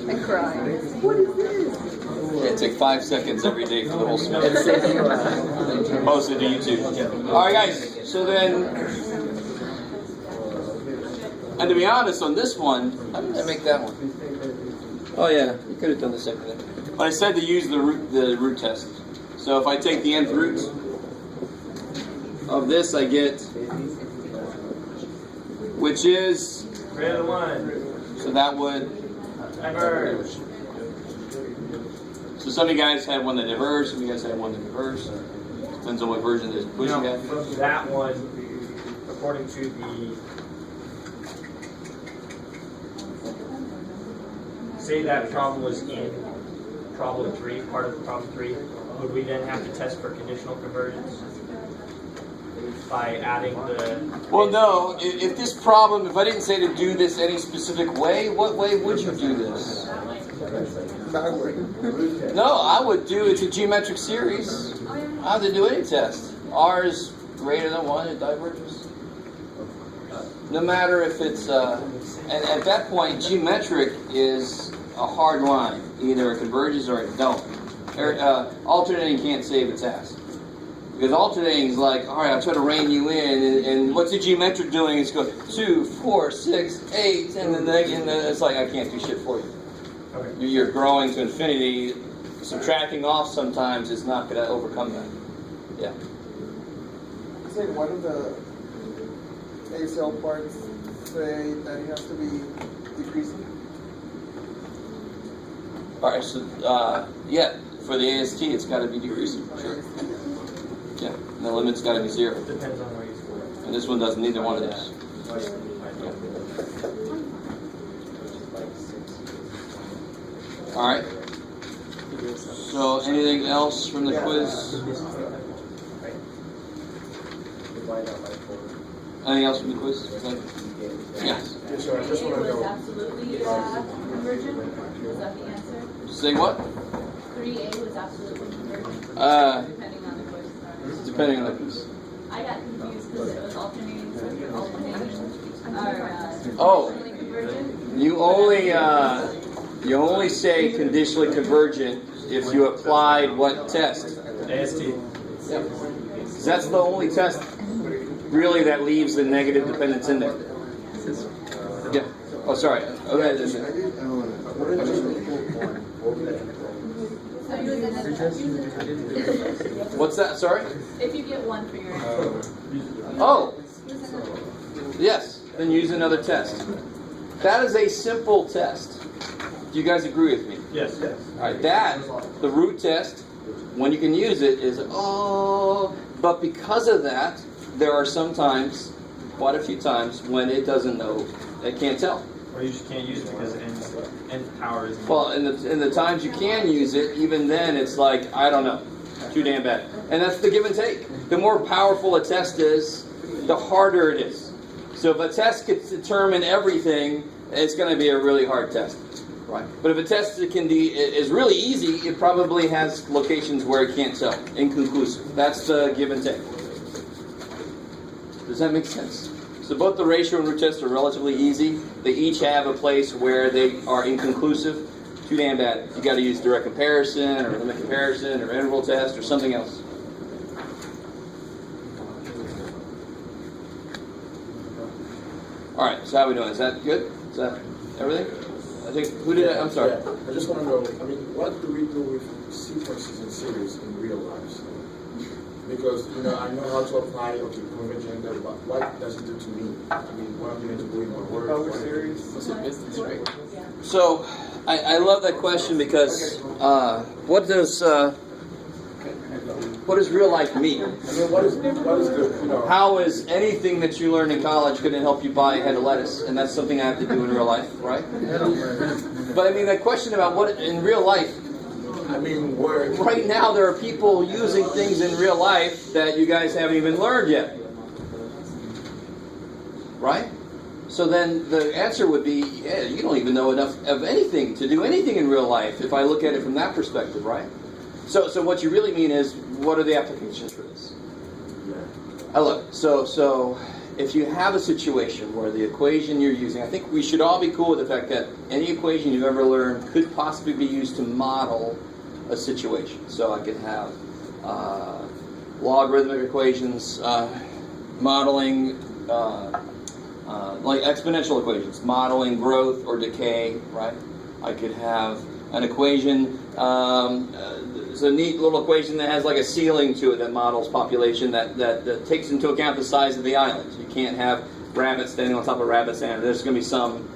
And crying. Yeah, take 5 seconds every day for the whole semester. Post it to YouTube. Alright guys, so then, and to be honest on this one, how did I make that one? Oh yeah, you could have done the same thing. But I said to use the root test. So if I take the nth root of this, I get, which is greater than 1. So that would diverge. So some of you guys had one that diverged, some of you guys had one that diverged. Depends on what version of this quiz you have. From that one, according to the, say that problem was in problem 3, part of problem 3, would we then have to test for conditional convergence by adding the... Well, no. If this problem, if I didn't say to do this any specific way, what way would you do this? No, I would do it's a geometric series. I have to do any test. R is greater than 1, it diverges. No matter if it's, and at that point, geometric is a hard line. Either it converges or it don't. Alternating can't save its ass. Because alternating is like, all right, I'll try to rein you in, and what's the geometric doing? It's going 2, 4, 6, 8, and then it's like, I can't do shit for you. Okay. You're growing to infinity. Subtracting off sometimes is not going to overcome that. Yeah. It's like one of the ACL parts say that it has to be decreasing. All right, so yeah, for the AST, it's got to be decreasing. Sure. Yeah, and the limit's got to be 0. Depends on where you score. And this one doesn't, neither one of those. Yeah. All right. So, anything else from the quiz? Anything else from the quiz? Yes. Was absolutely convergent? Was that the answer? Say what? 3A was absolutely convergent. Depending on the quiz. Depending on the quiz. I got confused because it was alternating circuit, alternating, Oh. convergent. You only say conditionally convergent if you applied what test? AST. Yep. That's the only test really that leaves the negative dependence in there. Yeah. Oh, sorry. Okay. What's that? Sorry? If you get 1 for your answer. Oh. Yes. Then use another test. That is a simple test. Do you guys agree with me? Yes. Yes. All right. That, the root test, when you can use it, is but because of that, there are sometimes, quite a few times, when it doesn't know, it can't tell. Or you just can't use it because nth power is... Well, in the times you can use it, even then it's like, I don't know, too damn bad. And that's the give and take. The more powerful a test is, the harder it is. So if a test can determine everything, it's going to be a really hard test. Right. But if a test is really easy, it probably has locations where it can't tell. Inconclusive. That's the give and take. Does that make sense? So both the ratio and root tests are relatively easy. They each have a place where they are inconclusive. Too damn bad. You got to use direct comparison, or limit comparison, or interval test, or something else. All right. So how are we doing? Is that good? Is that everything? I think. Who did I? I'm sorry. Yeah, I just want to know. I mean, what do we do with sequences and series in real life? So, because I know how to apply convergent, but what does it do to me? I mean, what I'm going to do in my work. Power series. What's the business, right? So, I love that question because what does real life mean? I mean, what is the, How is anything that you learned in college going to help you buy a head of lettuce? And that's something I have to do in real life, right? But I mean, that question about what in real life, I mean, where... right now there are people using things in real life that you guys haven't even learned yet. Right? So then the answer would be, yeah, you don't even know enough of anything to do anything in real life if I look at it from that perspective, right? So what you really mean is, what are the applications for this? I look, so if you have a situation where the equation you're using, I think we should all be cool with the fact that any equation you've ever learned could possibly be used to model a situation. So I could have logarithmic equations modeling, like exponential equations, modeling growth or decay, right? I could have an equation, it's a neat little equation that has like a ceiling to it that models population that takes into account the size of the island. You can't have rabbits standing on top of rabbits, and there's going to be some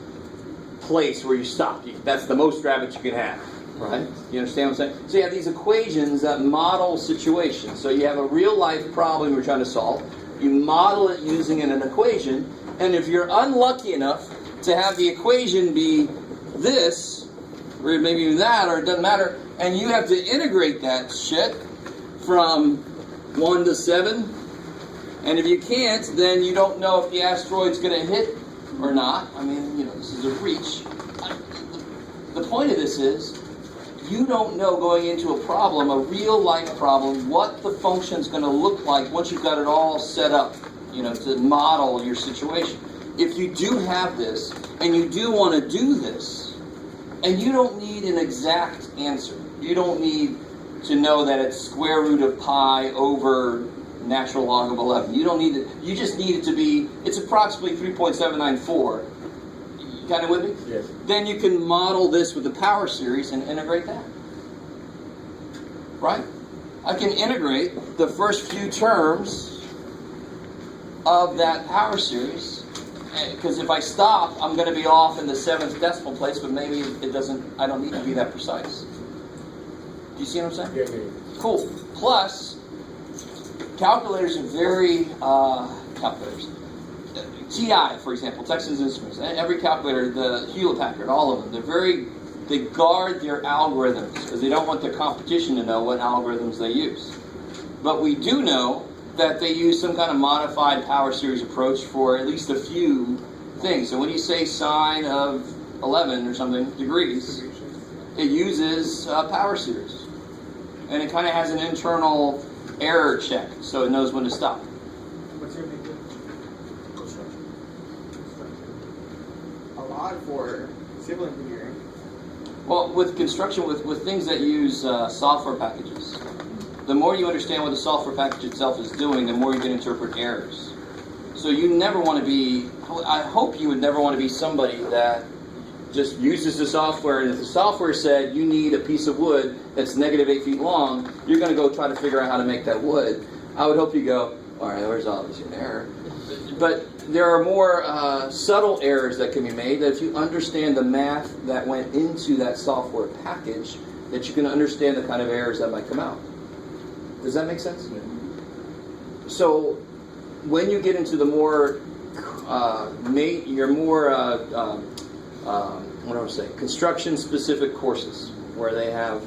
place where you stop. That's the most rabbits you can have, right? You understand what I'm saying? So you have these equations that model situations. So you have a real life problem you're trying to solve. You model it using an equation, and if you're unlucky enough to have the equation be this, or maybe even that, or it doesn't matter, and you have to integrate that shit from 1 to 7, and if you can't, then you don't know if the asteroid's going to hit or not. I mean, this is a reach. The point of this is, you don't know going into a problem, a real life problem, what the function's going to look like once you've got it all set up, to model your situation. If you do have this, and you do want to do this, and you don't need an exact answer. You don't need to know that it's square root of pi over natural log of 11. You don't need it. You just need it to be, it's approximately 3.794. You kind of with me? Yes. Then you can model this with the power series and integrate that. Right? I can integrate the first few terms of that power series, because if I stop, I'm going to be off in the 7th decimal place, but maybe I don't need to be that precise. Do you see what I'm saying? Yeah. Cool. Plus, calculators are very, calculators. TI, for example, Texas Instruments, every calculator, the Hewlett-Packard, all of them, they guard their algorithms, because they don't want the competition to know what algorithms they use. But we do know that they use some kind of modified power series approach for at least a few things. So when you say sine of 11 or something degrees, it uses power series. And it kind of has an internal error check, so it knows when to stop. What's your major? Construction. A lot for civil engineering. Well, with construction, with things that use software packages, the more you understand what the software package itself is doing, the more you can interpret errors. So you never want to be, I hope you would never want to be somebody that just uses the software, and if the software said you need a piece of wood that's negative 8 feet long, you're going to go try to figure out how to make that wood. I would hope you go, all right, there's obviously an error. But there are more subtle errors that can be made, that if you understand the math that went into that software package, that you can understand the kind of errors that might come out. Does that make sense? Yeah. So when you get into the more, construction-specific courses, where they have,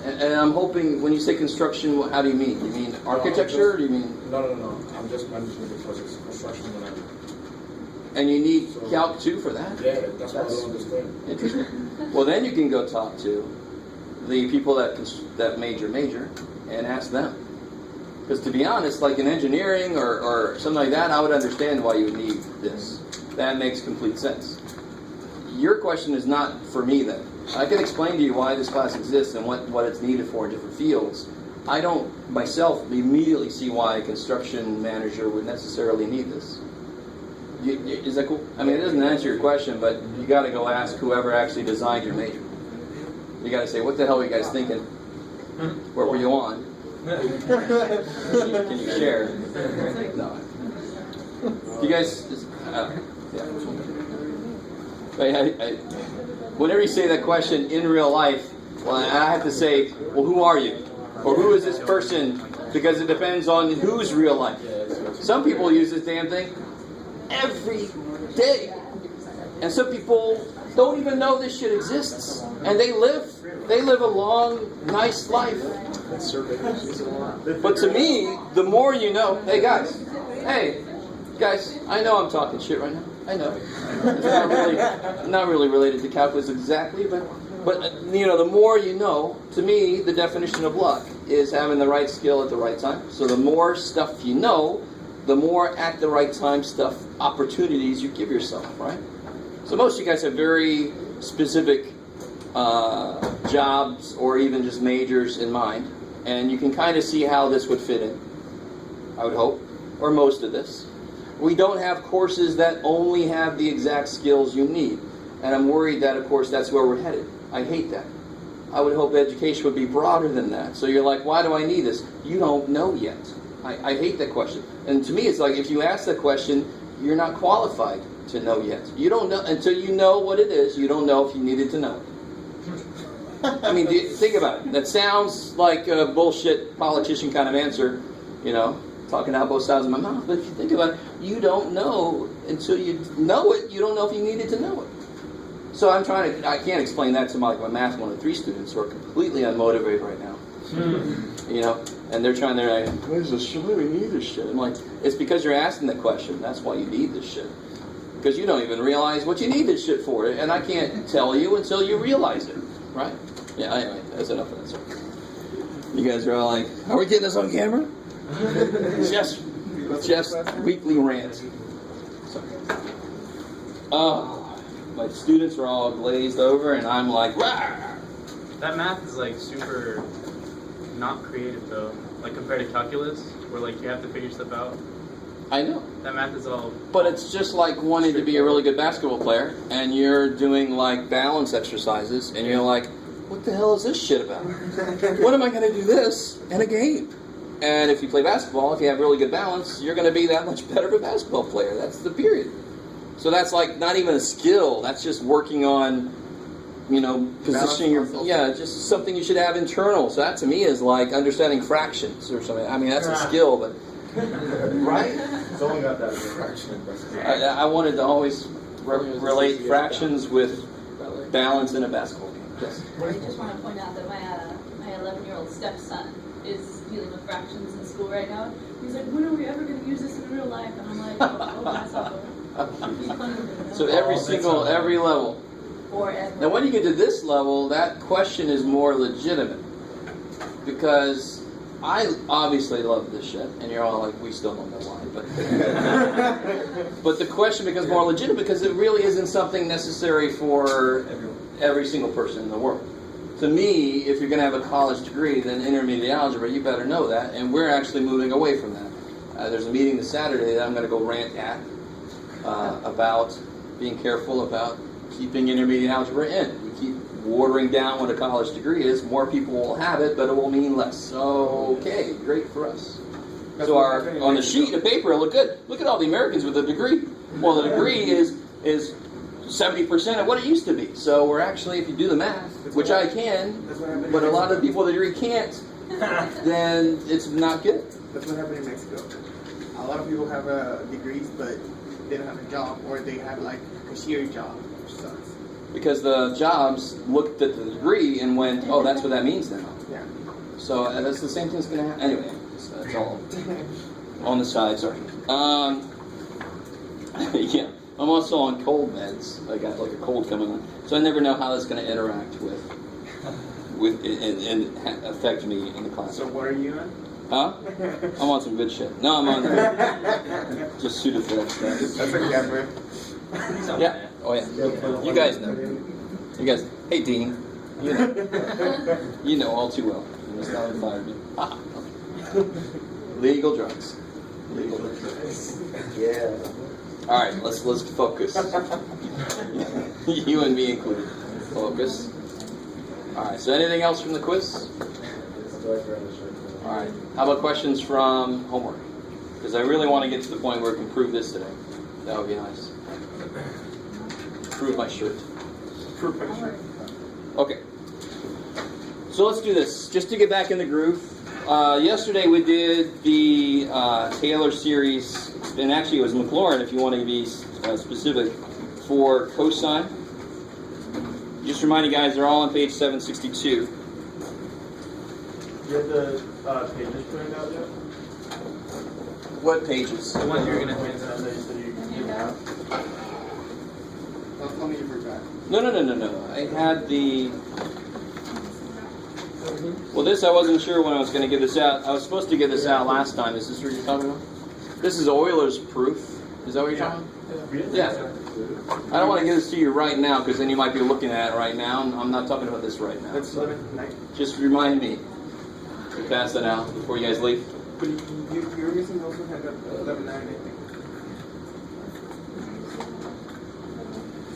and I'm hoping, when you say construction, how do you mean? You mean architecture? Or do you mean? No. I'm just managing because it's construction and I. And you need Calc 2 for that? Yeah, that's what I don't understand. Interesting. Well, then you can go talk to the people that major, and ask them. Because to be honest, like in engineering or something like that, I would understand why you would need this. That makes complete sense. Your question is not for me then. I can explain to you why this class exists and what it's needed for in different fields. I don't myself immediately see why a construction manager would necessarily need this. Is that cool? I mean, it doesn't answer your question, but you got to go ask whoever actually designed your major. You got to say, what the hell were you guys thinking? What were you on? Can you share? No. You guys, yeah. Whenever you say that question in real life, well, I have to say, well, who are you? Or who is this person? Because it depends on whose real life. Some people use this damn thing every day. And some people don't even know this shit exists. And they live a long, nice life. But to me, the more you know, hey guys, I know I'm talking shit right now. I know. It's not really related to calculus exactly, but the more you know, to me, the definition of luck is having the right skill at the right time. So the more stuff you know, the more at the right time stuff, opportunities you give yourself, right? So most of you guys have very specific jobs or even just majors in mind, and you can kind of see how this would fit in, I would hope, or most of this. We don't have courses that only have the exact skills you need, and I'm worried that, of course, that's where we're headed. I hate that. I would hope education would be broader than that. So you're like, why do I need this? You don't know yet. I hate that question. And to me, it's like, if you ask that question, you're not qualified to know yet. You don't know until you know what it is. You don't know if you needed to know it. I mean, think about it. That sounds like a bullshit politician kind of answer, you know, talking out both sides of my mouth. But if you think about it, you don't know until you know it. You don't know if you needed to know it. So I can't explain that to my Math 103 students who are completely unmotivated right now. You know, and they're like, why do we need this shit? I'm like, it's because you're asking the question. That's why you need this shit. Because you don't even realize what you need this shit for. And I can't tell you until you realize it. Right? Yeah, anyway, that's enough of that stuff. You guys are all like, are we getting this on camera? Jeff's weekly rant. So, my students are all glazed over, and I'm like, rah! That math is like super not creative though. Like compared to calculus, where like you have to figure stuff out. I know. That math is all. But it's just like wanting to be a really good basketball player, and you're doing like balance exercises, and you're like, what the hell is this shit about? When am I going to do this in a game? And if you play basketball, if you have really good balance, you're going to be that much better of a basketball player. That's the period. So that's like not even a skill. That's just working on, you know, positioning your, just something you should have internal. So that to me is like understanding fractions or something. I mean, that's a skill, but, right? Someone got that fraction. I wanted to always relate fractions with balance in a basketball game. Yes. I just want to point out that my 11-year-old stepson is dealing with fractions in school right now. He's like, when are we ever going to use this in real life? And I'm like, oh that's awful. So every level. Now when you get to this level, that question is more legitimate. Because I obviously love this shit, and you're all like, we still don't know why. But the question becomes more legitimate because it really isn't something necessary for every single person in the world. To me, if you're going to have a college degree, then intermediate algebra, you better know that, and we're actually moving away from that. There's a meeting this Saturday that I'm going to go rant at about being careful about keeping intermediate algebra in. We keep watering down what a college degree is. More people will have it, but it will mean less. Okay, great for us. So on the sheet of paper, it'll look good. Look at all the Americans with a degree. Well, the degree is 70% of what it used to be. So we're actually, if you do the math, which I can, but a lot of people with a degree can't, then it's not good. That's what happened in Mexico. A lot of people have degrees, but they don't have a job, or they have like a cashier job, which sucks. Because the jobs looked at the degree and went, oh, that's what that means now. Yeah. So that's the same thing's going to happen. Anyway, so that's all on the side, sorry. Yeah, I'm also on cold meds. I got like a cold coming on. So I never know how that's going to interact with and affect me in the class. So what are you on? Huh? I'm on some good shit. No, I'm on just Sudafed stuff. That's a camera. Yeah. Oh yeah. You guys know. You guys. Hey Dean. You know. You know all too well. You just haven't fired me. Legal drugs. Legal drugs. Yeah. All right. Let's focus. You and me included. Focus. All right. So anything else from the quiz? All right. How about questions from homework? Because I really want to get to the point where we can prove this today. That would be nice. Prove my shirt. Proof picture. Okay. So let's do this. Just to get back in the groove. Yesterday we did the Taylor series, and actually it was McLaurin, if you want to be specific, for cosine. Just remind you guys, they're all on page 762. You have the pages printed out yet? What pages? The ones you're gonna hand out. That you said you have. Don't tell me you forgot. No. I had the... Well, this I wasn't sure when I was going to give this out. I was supposed to give this out last time. Is this what you're talking about? This is Euler's proof. Is that what you're talking about? Yeah. I don't want to give this to you right now because then you might be looking at it right now. I'm not talking about this right now. That's 11:9. Just remind me to pass that out before you guys leave. But you're missing also had 11.9, I think.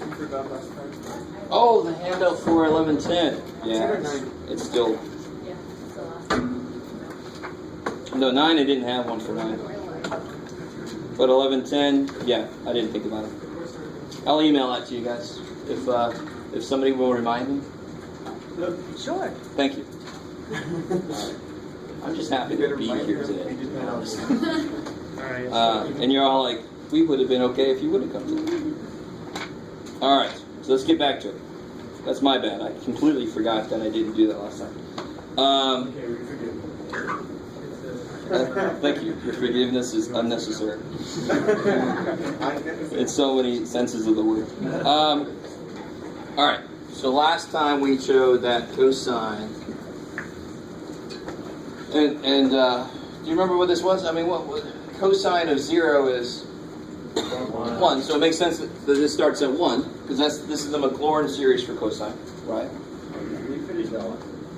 You forgot last time. Oh, the handout for 1110. Yeah, it's still. Yeah, it's the last one. No, 9, I didn't have one for 9. But 1110, yeah, I didn't think about it. I'll email that to you guys if somebody will remind me. Sure. Thank you. I'm just happy to be here today. Alright. And you're all like, we would have been okay if you would have come today. All right, so let's get back to it. That's my bad. I completely forgot that I didn't do that last time. Thank you. Your forgiveness is unnecessary. In so many senses of the word. All right. So last time we showed that cosine, and do you remember what this was? I mean, what cosine of 0 is 1. So it makes sense that this starts at 1 because this is the Maclaurin series for cosine, right?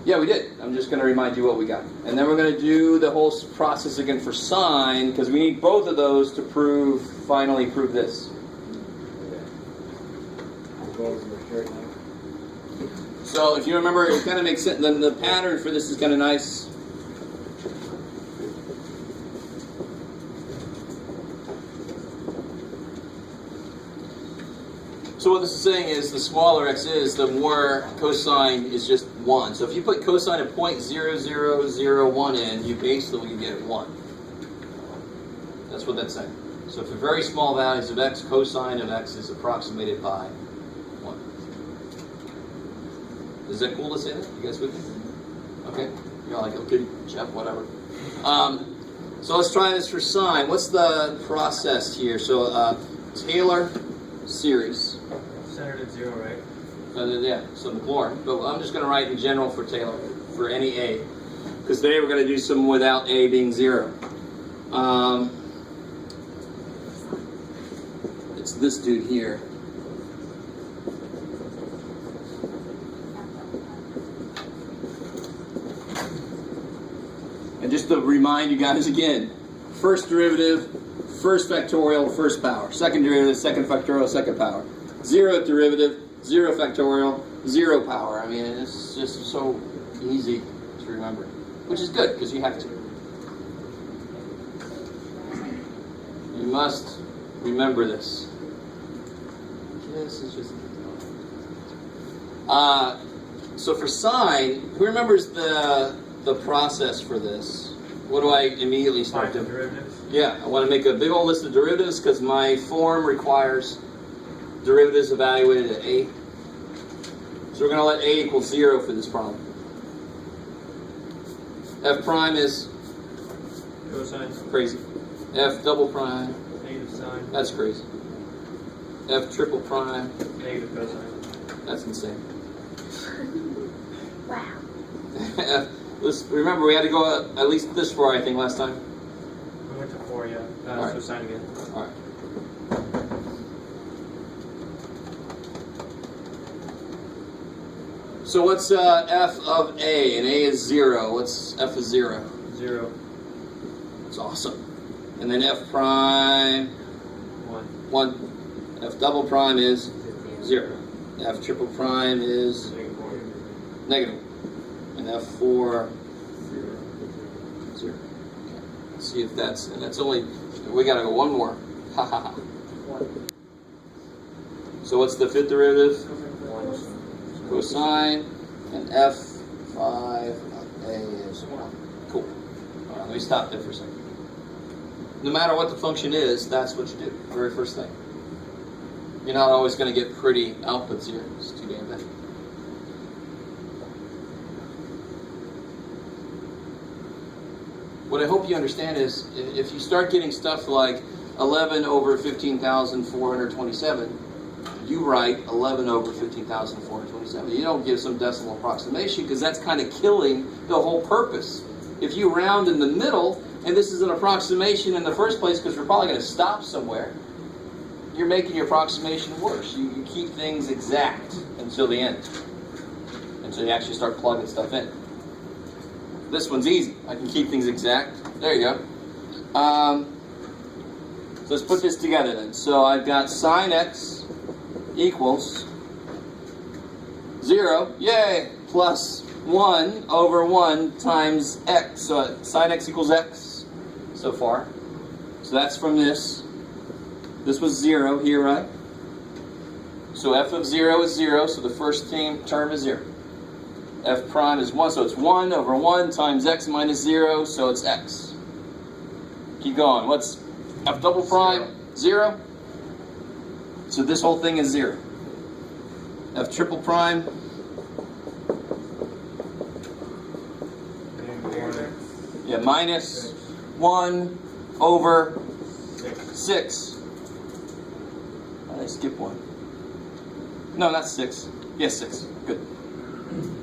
Yeah, we did. I'm just going to remind you what we got. And then we're going to do the whole process again for sine, because we need both of those to finally prove this. So if you remember, it kind of makes sense. Then the pattern for this is kind of nice. So what this is saying is the smaller x is, the more cosine is just 1. So if you put cosine of 0.0001 in, you basically get 1. That's what that's saying. So for very small values of x, cosine of x is approximated by 1. Is that cool to say that? You guys with me? Okay. You're like, okay, Jeff, whatever. So let's try this for sine. What's the process here? So Taylor series. Centered at 0, right? Yeah, so Maclaurin. But I'm just going to write in general for Taylor, for any A. Because today we're going to do some without A being 0. It's this dude here. And just to remind you guys again, first derivative, first factorial, first power. Second derivative, second factorial, second power. 0th derivative, 0 factorial, 0 power. I mean, it's just so easy to remember. Which is good, because you have to. You must remember this. This is just... so for sine, who remembers the process for this? What do I immediately start doing? Derivatives? Yeah, I want to make a big old list of derivatives because my form requires derivatives evaluated at A. So we're going to let A equal 0 for this problem. F prime is Cosine. crazy. F double prime, Negative sine. that's crazy. F triple prime, Negative cosine. that's insane. Wow. Remember, we had to go at least this far, I think, last time. We went to 4, yeah. All right. So sine again. All right. So what's f of A? And A is 0. What's f of 0? 0. That's awesome. And then f prime, 1. 1. F double prime is 0. F triple prime is negative. And F4, 0. Let's see if that's, and that's only, we gotta go one more. Ha ha ha. So what's the fifth derivative? Cosine, and F5 of A is 1. Cool. All right, let me stop there for a second. No matter what the function is, that's what you do. Very first thing. You're not always going to get pretty outputs here. It's too damn bad. What I hope you understand is if you start getting stuff like 11 over 15,427, you write 11 over 15,427. You don't give some decimal approximation because that's kind of killing the whole purpose. If you round in the middle and this is an approximation in the first place because we're probably going to stop somewhere, you're making your approximation worse. You keep things exact until the end, until you actually start plugging stuff in. This one's easy. I can keep things exact. There you go. So let's put this together then. So I've got sine x equals 0, yay, plus 1 over 1 times x. So sine x equals x so far. So that's from this. This was 0 here, right? So f of 0 is 0, so the first term is 0. F prime is 1, so it's 1 over 1 times x minus 0, so it's x. Keep going. What's f double prime? 0. So this whole thing is 0. F triple prime. Yeah, minus 1 over 6. I skip 1. No, not 6. Yes, 6. Good.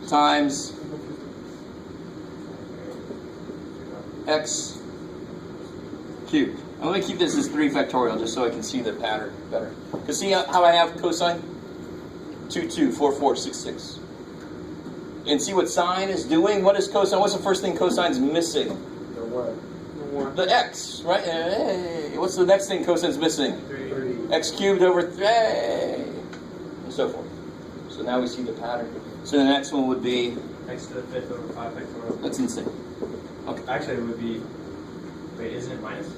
Times x cubed. I'm going to keep this as 3 factorial just so I can see the pattern better. Because see how I have cosine? 2, 2, 4, 4, 6, 6. And see what sine is doing? What is cosine? What's the first thing cosine's missing? The what? The x, right? Hey. What's the next thing cosine's missing? 3. X cubed over 3. And so forth. So now we see the pattern. So the next one would be... X to the 5th over 5 factorial. That's insane. Okay. Actually, it would be... Wait, isn't it minus?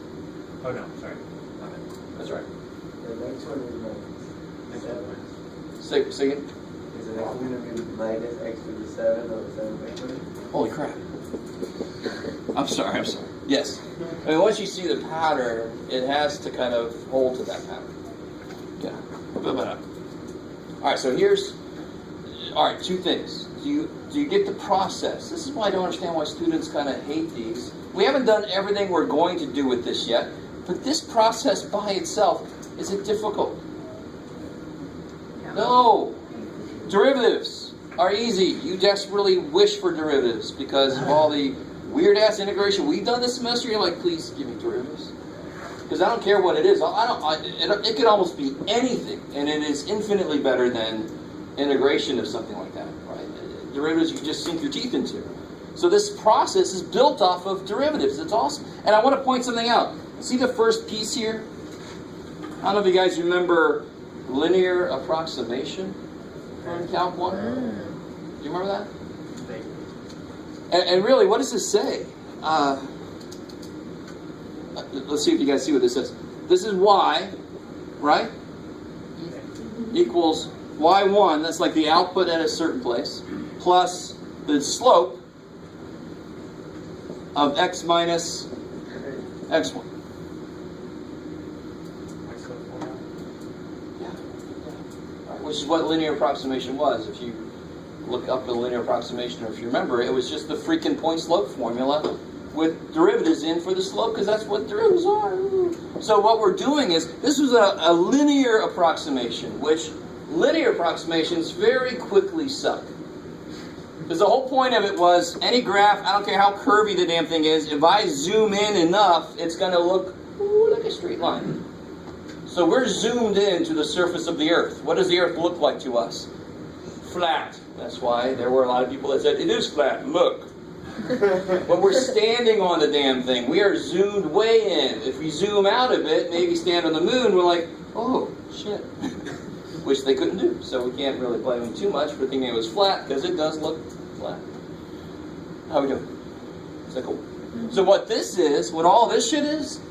Oh, no, sorry. Not it. That's right. The next one is minus. Next one is minus. Say again. Is the next one going to be minus x to the 7 over 7 factorial? Holy crap. I'm sorry. Yes. I mean, once you see the pattern, it has to kind of hold to that pattern. Yeah. Alright, so here's... Alright, 2 things. Do you get the process? This is why I don't understand why students kind of hate these. We haven't done everything we're going to do with this yet, but this process by itself, is it difficult? No. Derivatives are easy. You desperately wish for derivatives because of all the weird-ass integration we've done this semester. You're like, please give me derivatives. Because I don't care what it is. It could almost be anything, and it is infinitely better than integration of something like that, right? Derivatives you just sink your teeth into. So this process is built off of derivatives. It's awesome. And I want to point something out. See the first piece here? I don't know if you guys remember linear approximation from Calc 1. Do you remember that? And really, what does this say? Let's see if you guys see what this says. This is y, right? Equals y1, that's like the output at a certain place, plus the slope of x minus x1. Yeah. Which is what linear approximation was. If you look up the linear approximation, or if you remember, it was just the freaking point slope formula with derivatives in for the slope, because that's what derivatives are. So what we're doing is, this was a linear approximation, which linear approximations very quickly suck. Because the whole point of it was, any graph, I don't care how curvy the damn thing is, if I zoom in enough, it's going to look like a straight line. So we're zoomed in to the surface of the Earth. What does the Earth look like to us? Flat. That's why there were a lot of people that said, it is flat, look. But we're standing on the damn thing. We are zoomed way in. If we zoom out a bit, maybe stand on the moon, we're like, oh, shit. Which they couldn't do. So we can't really blame them too much for thinking it was flat, because it does look flat. How we doing? Is that cool? So what this is, what all this shit is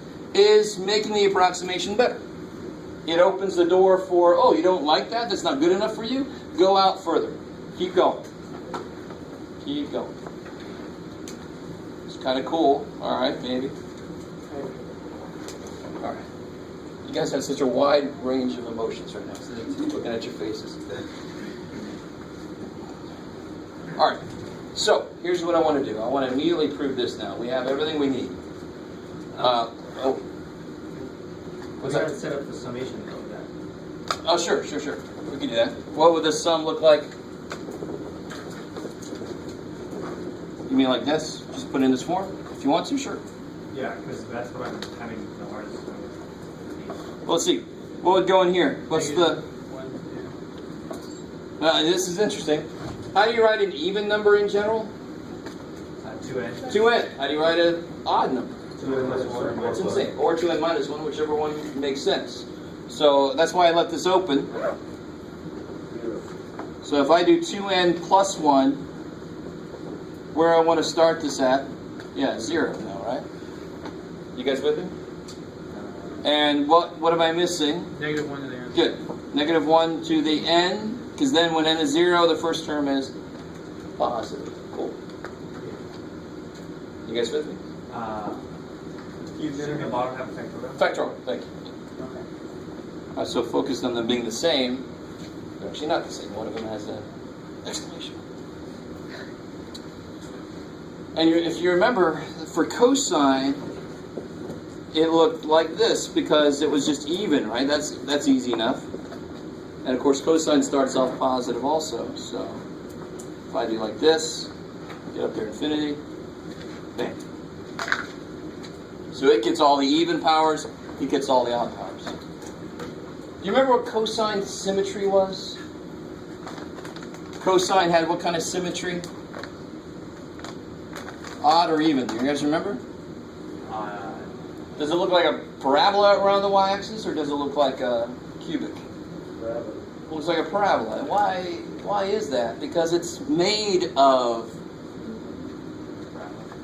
making the approximation better. It opens the door for, oh, you don't like that? That's not good enough for you? Go out further. Keep going. Keep going. It's kind of cool. All right, maybe. All right. You guys have such a wide range of emotions right now. So looking at your faces. All right. So here's what I want to do. I want to immediately prove this now. We have everything we need. We got to set up the summation of that. Oh, sure. We can do that. What would this sum look like? You mean like this? Just put it in this form? If you want to, sure. Yeah, because that's what I'm having the hardest time with. Well, let's see. What would go in here? What's the... 1, this is interesting. How do you write an even number in general? 2n. 2n. How do you write an odd number? 2n plus 1. That's what I'm saying. Or 2n minus 1, whichever one makes sense. So that's why I left this open. So if I do 2n plus 1, where I want to start this at, yeah, 0 now, right? You guys with me? And what am I missing? -1 to the end. Good. -1 to the n, because then when n is 0, the first term is positive. Cool. You guys with me? Cubes in the bottom have a factorial. Factorial, thank you. I was so focused on them being the same. They're actually not the same. One of them has an exclamation. And if you remember, for cosine, it looked like this because it was just even, right? That's easy enough. And of course, cosine starts off positive also. So if I do like this, get up there infinity, bam. So it gets all the even powers, it gets all the odd powers. Do you remember what cosine symmetry was? Cosine had what kind of symmetry? Odd or even? Do you guys remember? Does it look like a parabola around the y-axis, or does it look like a cubic? Parabola. It looks like a parabola. And why is that? Because it's made of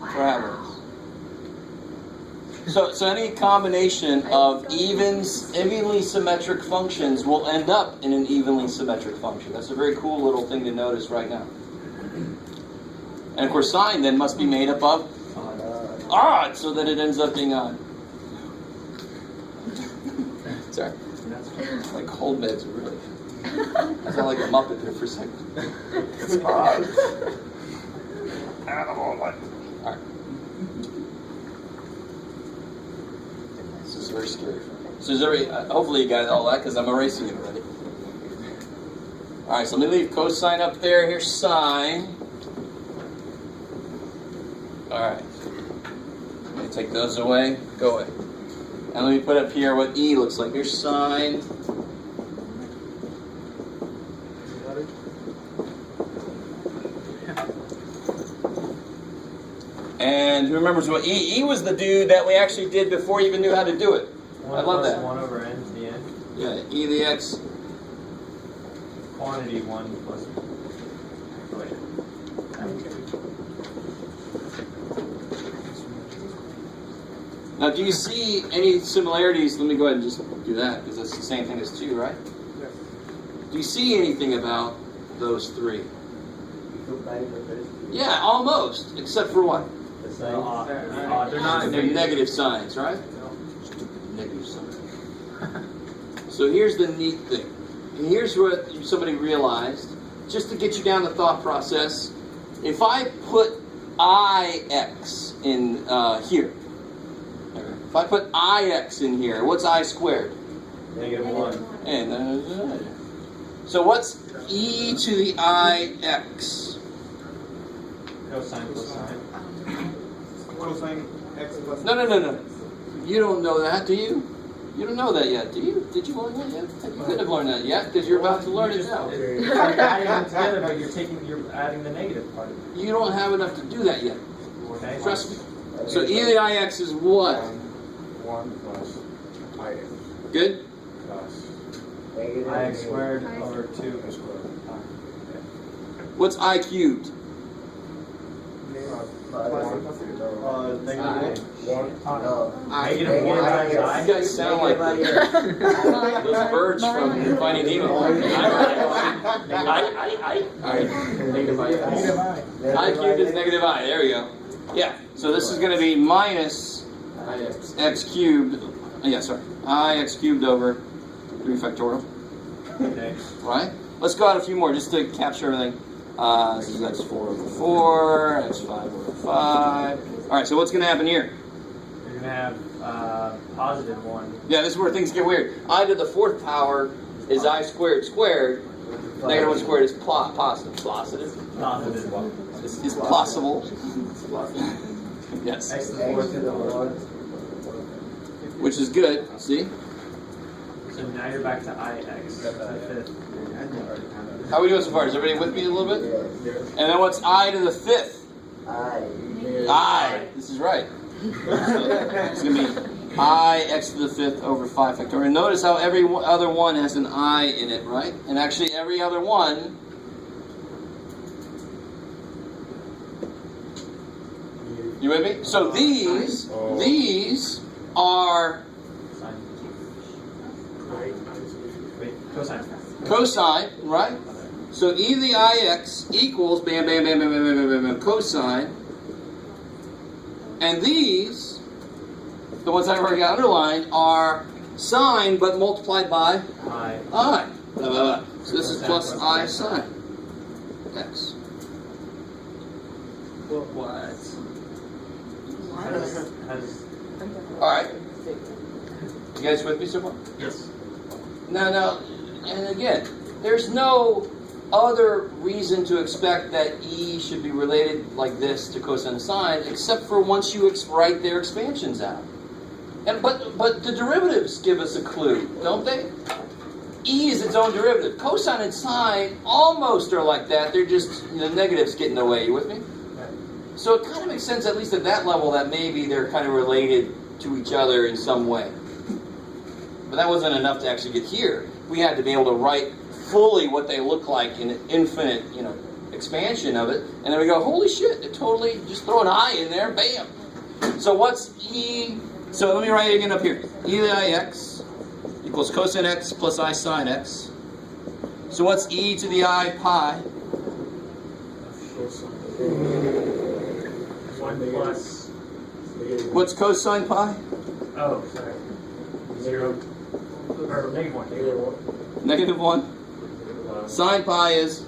parabolas. So any combination of evenly symmetric functions will end up in an evenly symmetric function. That's a very cool little thing to notice right now. And of course, sine then must be made up of odd, so that it ends up being odd. Sorry. Like cold meds, really. I sound like a Muppet there for a second. It's odd. Animal life. All right. This is very scary for me. So hopefully you got all that because I'm erasing it already. All right, so let me leave cosine up there. Here's sine. All right. Let me take those away. Go away. And let me put up here what E looks like. Here's sine. And who remembers what E? E was the dude that we actually did before we even knew how to do it. I love that. 1 over n to the n. Yeah, E to the x. Quantity 1 plus. Wait. Now, do you see any similarities? Let me go ahead and just do that, because that's the same thing as 2, right? Yes. Do you see anything about those three? You combine the first two. Yeah, almost, except for what? The sign. They're not They're negative signs, right? Negative signs. So here's the neat thing. And here's what somebody realized, just to get you down the thought process. If I put IX in here, if I put IX in here, what's I squared? -1. And so what's E to the IX? Cosine plus sine. Cosine x plus. No. You don't know that, do you? You don't know that yet, do you? Did you learn that yet? You couldn't have learned that yet, because you're about to learn it now. You're adding them together, but you're adding the negative part of it. You don't have enough to do that yet. Okay. Trust me. So E to the IX is what? 1 plus ix Good? plus Negative. Ix squared over 2. x squared. What's I cubed? Negative 1. No. Negative 1 times You I. guys sound like those birds from Finding Nemo. I cubed is negative I. There we go. Yeah. So this is going to be minus x cubed. Yeah, sorry. Ix cubed over 3 factorial. Okay. Right? Let's go out a few more just to capture everything. This is x4 over 4, x5 over 5. All right, so what's going to happen here? You're going to have positive 1. Yeah, this is where things get weird. I to the 4th power is I squared squared. Negative 1 squared is positive. Positive. Positive 1. It's possible. Yes. X to the X fourth. to the 1. Which is good. See? So now you're back to IX to the fifth. How are we doing so far? Is everybody with me a little bit? Yes. And then what's I to the 5th? I. This is right. It's going to be I x to the 5th over 5 factorial. Notice how every other one has an I in it, right? And actually every other one you with me? So these are Wait, cosine. cosine, right? So e to the ix equals bam, bam, bam, bam, bam, bam, bam, bam, cosine. And these, the ones I've already got underlined, are sine but multiplied by I. I. Blah, blah, blah. So this is plus I sine x. What? Has, All right. You guys with me so far? yes. Now, and again, there's no other reason to expect that E should be related like this to cosine and sine, except for once you write their expansions out. And but the derivatives give us a clue, don't they? E is its own derivative. Cosine and sine almost are like that. They're just the negatives get in the way. You with me? So it kind of makes sense, at least at that level, that maybe they're kind of related to each other in some way. But that wasn't enough to actually get here. We had to be able to write fully what they look like in an infinite, expansion of it. And then we go, holy shit, it totally, just throw an I in there, bam. So what's E? So let me write it again up here. E to the ix equals cosine x plus I sine x. So what's E to the I pi? 1 plus. What's cosine pi? Oh, sorry. 0. Or negative 1. Negative 1. Sine pi is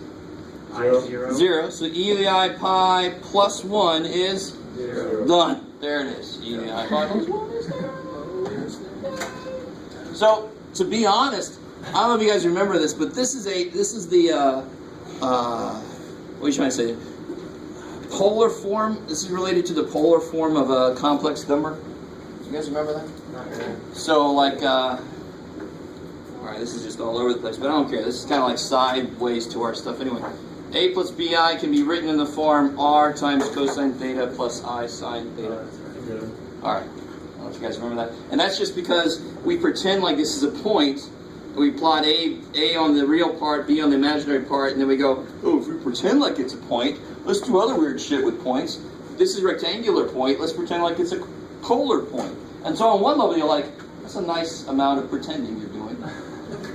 I 0. 0. So E to the I pi plus 1 is 0. done. There it is. E to the I pi plus 1 is there. So, to be honest, I don't know if you guys remember this, but this is the what are you trying to say? Polar form. This is related to the polar form of a complex number. You guys remember that? Not really. So, like, alright, this is just all over the place, but I don't care. This is kind of like sideways to our stuff anyway. A plus bi can be written in the form r times cosine theta plus I sine theta. Alright, I don't know if you guys remember that. And that's just because we pretend like this is a point. We plot A on the real part, B on the imaginary part, and then we go, oh, if we pretend like it's a point, let's do other weird shit with points. This is a rectangular point, let's pretend like it's a polar point. And so on one level you're like, that's a nice amount of pretending you're doing.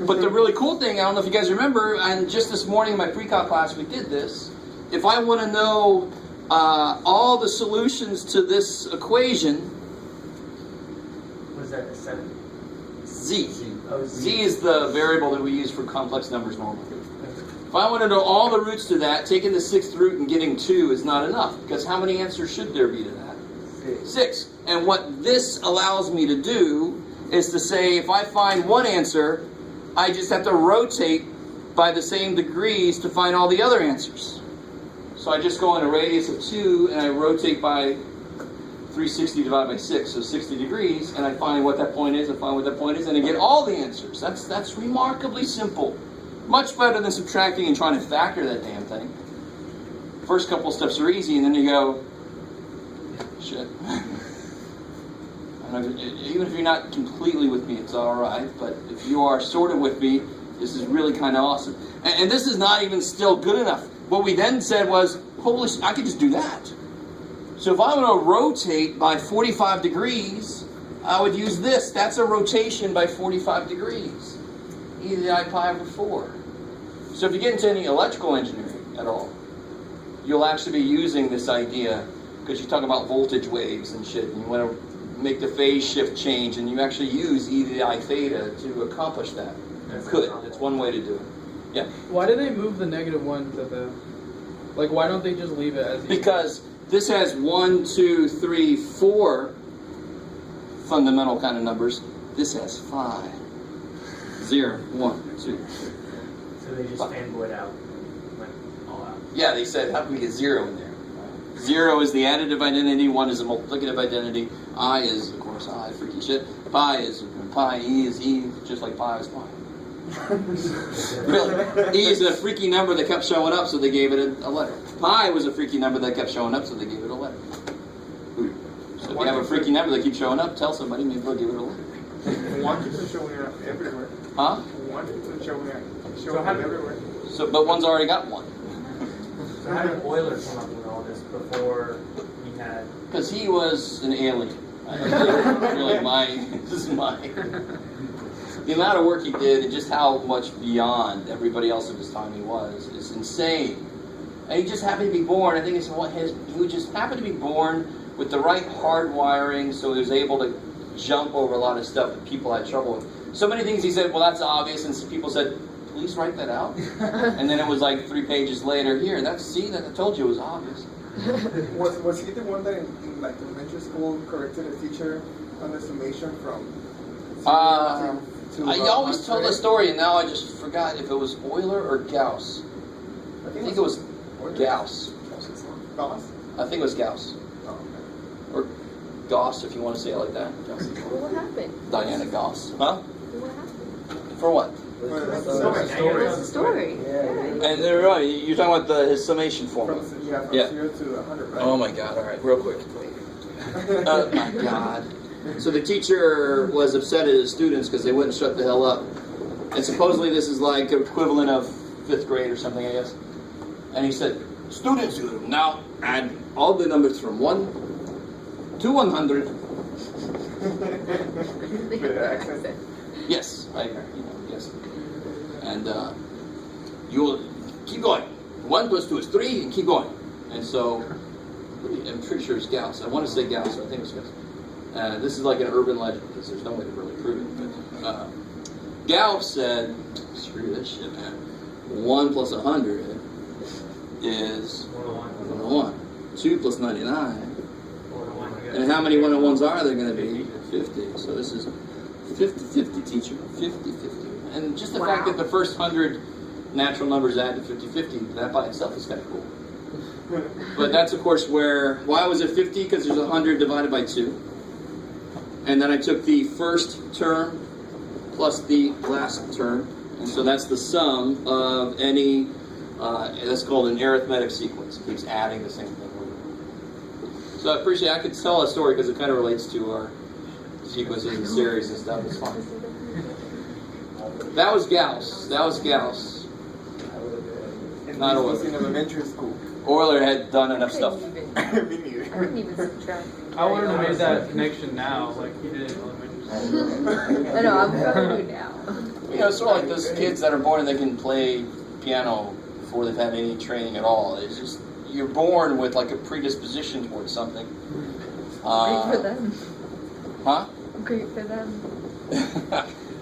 But the really cool thing, I don't know if you guys remember, and just this morning in my pre-calc class we did this, if I want to know all the solutions to this equation, Was that a 7? Z. Oh, Z is the variable that we use for complex numbers normally. If I want to know all the roots to that, taking the 6th root and getting 2 is not enough, because how many answers should there be to that? 6. And what this allows me to do is to say, if I find one answer, I just have to rotate by the same degrees to find all the other answers. So I just go in a radius of 2 and I rotate by 360 divided by 6, so 60 degrees, and I find what that point is, and I get all the answers. That's remarkably simple. Much better than subtracting and trying to factor that damn thing. First couple steps are easy, and then you go, shit. Even if you're not completely with me, it's alright, but if you are sort of with me, this is really kind of awesome. And this is not even still good enough. What we then said was, holy shit, I could just do that. So if I'm going to rotate by 45 degrees, I would use this. That's a rotation by 45 degrees. E to the I pi over 4. So if you get into any electrical engineering at all, you'll actually be using this idea, because you talk about voltage waves and shit, and you want to make the phase shift change, and you actually use E to the I theta to accomplish that. You could. It's one way to do it. Yeah. Why do they move the negative one to the... Like, why don't they just leave it as... Because this has 1, 2, 3, 4 fundamental kind of numbers. This has 5. 0, 1, 2. So they just fanboyed out. Went all out. Yeah, they said, how can we get 0 in there? 0 is the additive identity, 1 is the multiplicative identity, I is, of course, I, freaky shit. Pi is pi, E is E, just like pi is pi. Really, E is a freaky number that kept showing up, so they gave it a letter. Pi was a freaky number that kept showing up, so they gave it a letter. So if you have a freaky number that keeps showing up, tell somebody, maybe they'll give it a letter. One keeps showing up everywhere. Huh? One keeps showing up everywhere. So, but one's already got one. So how did Euler come up with all this before we had? Because he was an alien. Really, this is my. The amount of work he did and just how much beyond everybody else of his time he was is insane. And he just happened to be born. I think it's he would just happen to be born with the right hard wiring, so he was able to jump over a lot of stuff that people had trouble with. So many things he said, well, that's obvious, and some people said, please write that out. And then it was like 3 pages later, here, that I told you it was obvious. Was he the one that in like elementary school corrected a teacher on the summation from? I always told the story, and now I just forgot if it was Euler or Gauss. I think it was Gauss. Gauss? I think it was Gauss. Oh, okay. Or Gauss, if you want to say it like that. What happened? Diana Gauss. Huh? What happened? For what? What's the story? Yeah. And they're right. You're talking about his summation formula. From 0 to 100, right? Oh my God! All right, real quick. Oh my God! So the teacher was upset at his students because they wouldn't shut the hell up. And supposedly this is like equivalent of 5th grade or something, I guess. And he said, "Students, now add all the numbers from 1 to 100." Yes, yes. And you will keep going. 1 plus 2 is 3, and keep going. And so, I'm pretty sure it's Gauss. I want to say Gauss, so I think it's Gauss. This is like an urban legend, because there's no way to really prove it. But Gauss said, screw this shit, man. 1 plus 100 is 101. 2 plus 99. And how many 101s are there going to be? 50. So this is 50-50, teacher. 50-50. And just the fact that the first 100 natural numbers add to 50-50, that by itself is kind of cool. But that's, of course, why was it 50? Because there's 100 divided by 2. And then I took the first term plus the last term. And so that's the sum of any, that's called an arithmetic sequence. It keeps adding the same thing. So I appreciate I could tell a story because it kind of relates to our sequences and series and stuff. It's fine. That was Gauss. Not Euler. In elementary school. Euler had done enough stuff. I couldn't even subtract. I wouldn't have made that connection now, like you did in elementary school. I know, I'm trying to do now. You know, sort of like those kids that are born and they can play piano before they've had any training at all. It's just, you're born with like a predisposition towards something. Great for them. Huh? Great for them.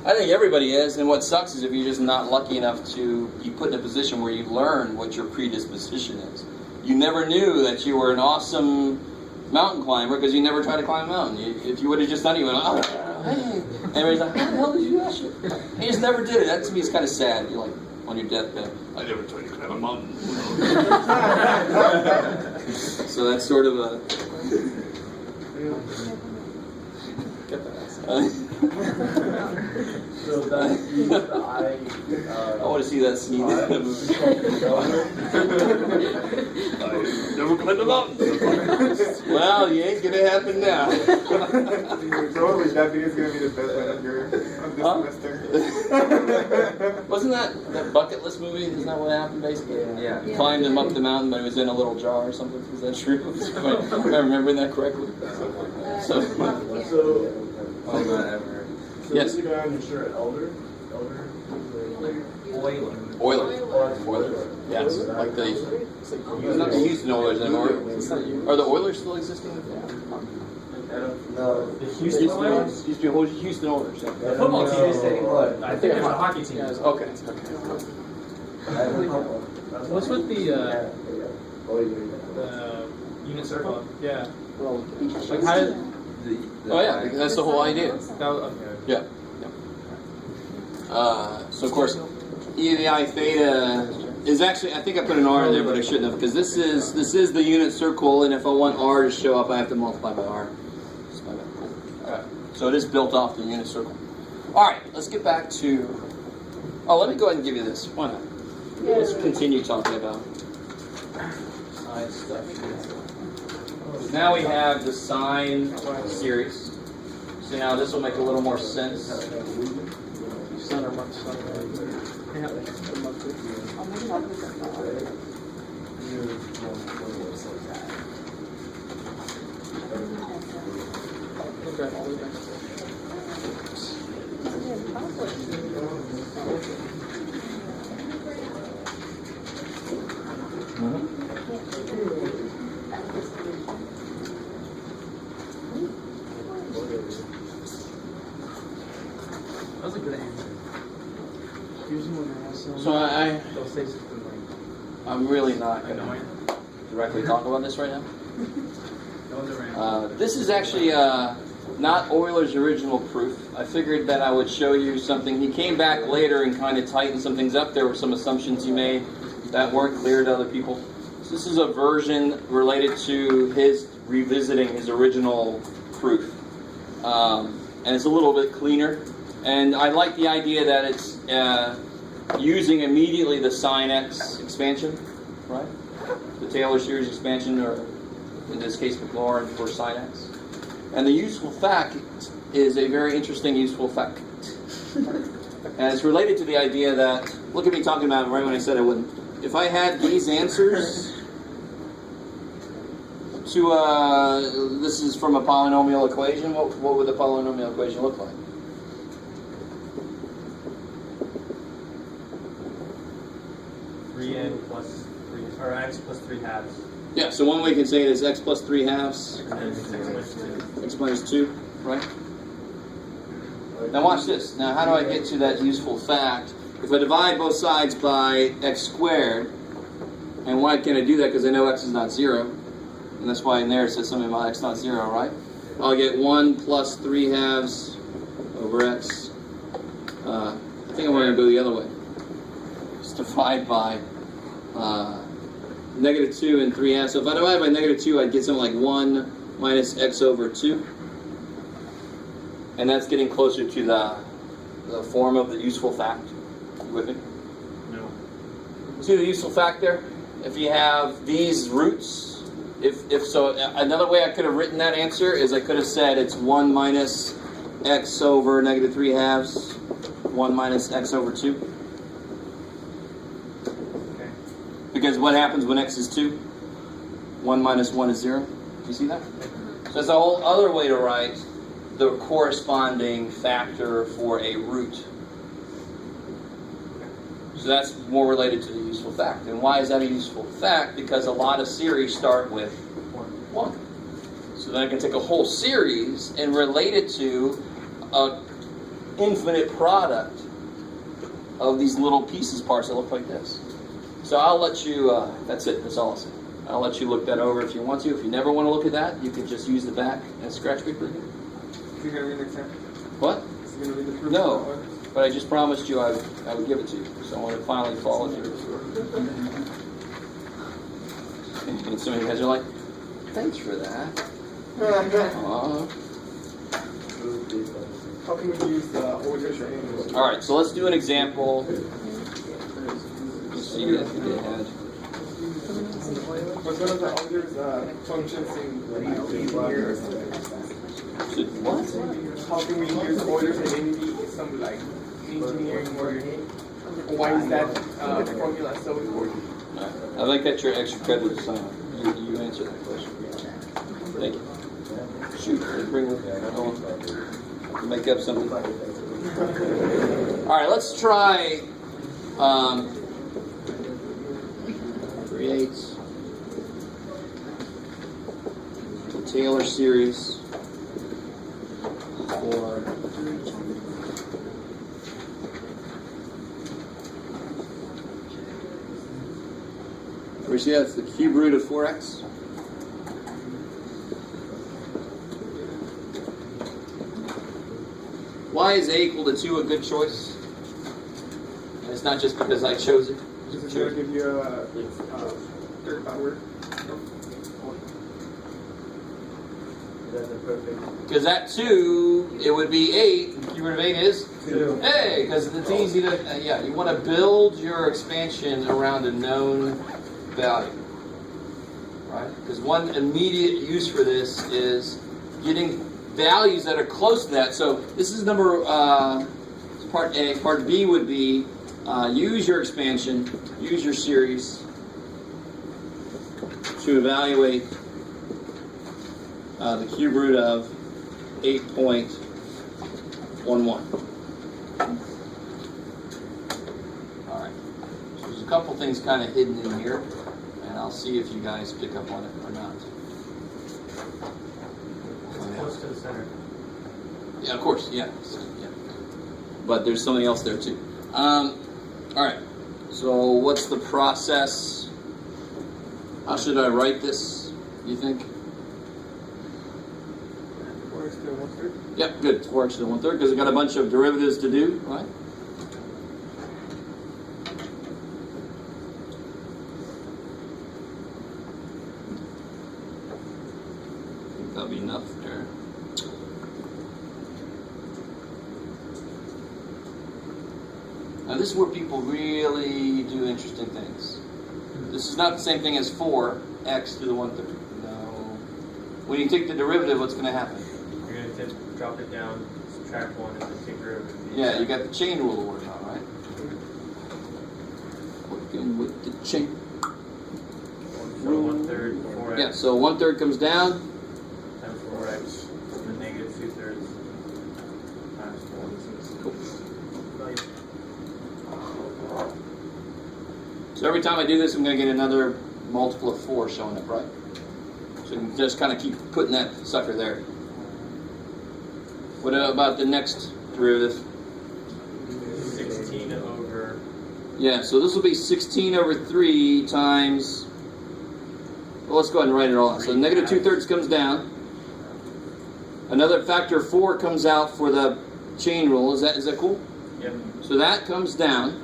I think everybody is, and what sucks is if you're just not lucky enough to be put in a position where you learn what your predisposition is. You never knew that you were an awesome mountain climber because you never tried to climb a mountain. If you would have just done it, you went, oh, hey. And everybody's like, how the hell did you do that shit? And you just never did it. That to me is kind of sad. You're like, on your deathbed, I never tried to climb a mountain. So that's sort of a... So that's the I want to see that scene in the movie. I never climbed a mountain. Well, you ain't gonna happen now. Totally, that video is gonna be the best one of this semester. Wasn't that bucket list movie? Isn't that what happened basically? Yeah. He climbed him up the mountain, but it was in a little jar or something. Is that true? Am I remembering that correctly? So Oh, not ever. yes. This guy, I'm sure, Euler. Yes. Like not the Houston Oilers anymore. Are the Oilers still existing? No. The Houston Oilers? Used to be Houston Oilers. Yeah. The football team is saying what? I think there's a hockey team. Okay. What's with the Unit circle? yeah? Like how did Oh yeah, that's the whole idea. that was, okay. Yeah. So of course, E to the I theta is actually, I think I put an R in there, but I shouldn't have, because this is the unit circle, and if I want R to show up, I have to multiply by R. Alright, so it is built off the unit circle. Alright, let's get back to, let me go ahead and give you this. Why not? Let's continue talking about sine stuff. Now we have the sine series. So now this will make a little more sense. Center much center. Yeah. That was a good answer. Usually when I ask someone, they'll say something like, I'm really not going to directly talk about this right now. This is actually not Euler's original proof. I figured that I would show you something. He came back later and kind of tightened some things up. There were some assumptions he made that weren't clear to other people. So this is a version related to his revisiting his original proof. And it's a little bit cleaner. And I like the idea that it's using immediately the sine x expansion, right? The Taylor series expansion, or in this case, Maclaurin for sine x. And the useful fact is a very interesting useful fact. And it's related to the idea that, look at me talking about it right when I said I wouldn't. If I had these answers to, this is from a polynomial equation, what would the polynomial equation look like? Or x plus 3 halves. Yeah, so one way you can say it is x plus 3 halves, x minus 2, right? Now watch this. Now how do I get to that useful fact? If I divide both sides by x squared, and why can I do that? Because I know x is not 0. And that's why in there it says something about x not 0, right? I'll get 1 plus 3 halves over x. I think I'm going to go the other way. Just divide by negative 2 and 3 halves. So if I divide by negative 2, I'd get something like 1 minus x over 2. And that's getting closer to the form of the useful fact. You with me? No. See the useful fact there? If you have these roots, if so, another way I could have written that answer is I could have said it's 1 minus x over negative 3 halves, 1 minus x over 2. Because what happens when x is 2? 1 minus 1 is 0. You see that? So that's a whole other way to write the corresponding factor for a root. So that's more related to the useful fact. And why is that a useful fact? Because a lot of series start with 1. So then I can take a whole series and relate it to an infinite product of these little pieces parts that look like this. So I'll let you, that's it, that's all I'll say. I'll let you look that over if you want to. If you never want to look at that, you can just use the back and scratch paper again. You're going to read the example? What? You're going to read the proof? No, but I just promised you I would give it to you. So I want to finally follow you. And some of you guys are like, thanks for that. How can we use the Euler's triangle? All right, so let's do an example. Let's see if they had. Was one of the Euler's functions in here or something? What? How can we use Euler's identity in some like engineering or why is that formula so important? I think that's your extra credit assignment. You answered that question. Thank you. Shoot, bring it on. Make up something. All right, let's try create the Taylor series for we see that's the cube root of 4x. Why is a equal to 2 a good choice? And it's not just because I chose it. This is going to give you a third power. That's a perfect. Because that 2, it would be 8. The cube root of 8 is? 2. Hey, because it's easy to, yeah, you want to build your expansion around a known value. Right? Because one immediate use for this is getting values that are close to that. So this is number, part A. Part B would be use your expansion, use your series to evaluate the cube root of 8.11. Alright, so there's a couple things kind of hidden in here, and I'll see if you guys pick up on it or not. It's close to the center. Yeah, of course, yeah. But there's something else there too. Alright, so what's the process? How should I write this, you think? 4x to 1/3. Yep, good. 4x to 1/3 because we've got a bunch of derivatives to do, right? I think that'll be enough there. Now this is where people really do interesting things. This is not the same thing as 4x to the 1/3. No. When you take the derivative, what's going to happen? You're going to drop it down, subtract 1, and then take derivative. Yeah, you got the chain rule to work on, right? Working with the chain. So 1/3, 4x. Yeah, so 1/3 comes down. Times 4x, and then negative 2/3 times 4. Cool. So every time I do this, I'm going to get another multiple of 4 showing up, right? So you can just kind of keep putting that sucker there. What about the next derivative? 16 over. Yeah, so this will be 16 over 3 times. Well, let's go ahead and write it all out. So negative 2/3 comes down. Another factor of 4 comes out for the chain rule. Is that cool? Yep. So that comes down.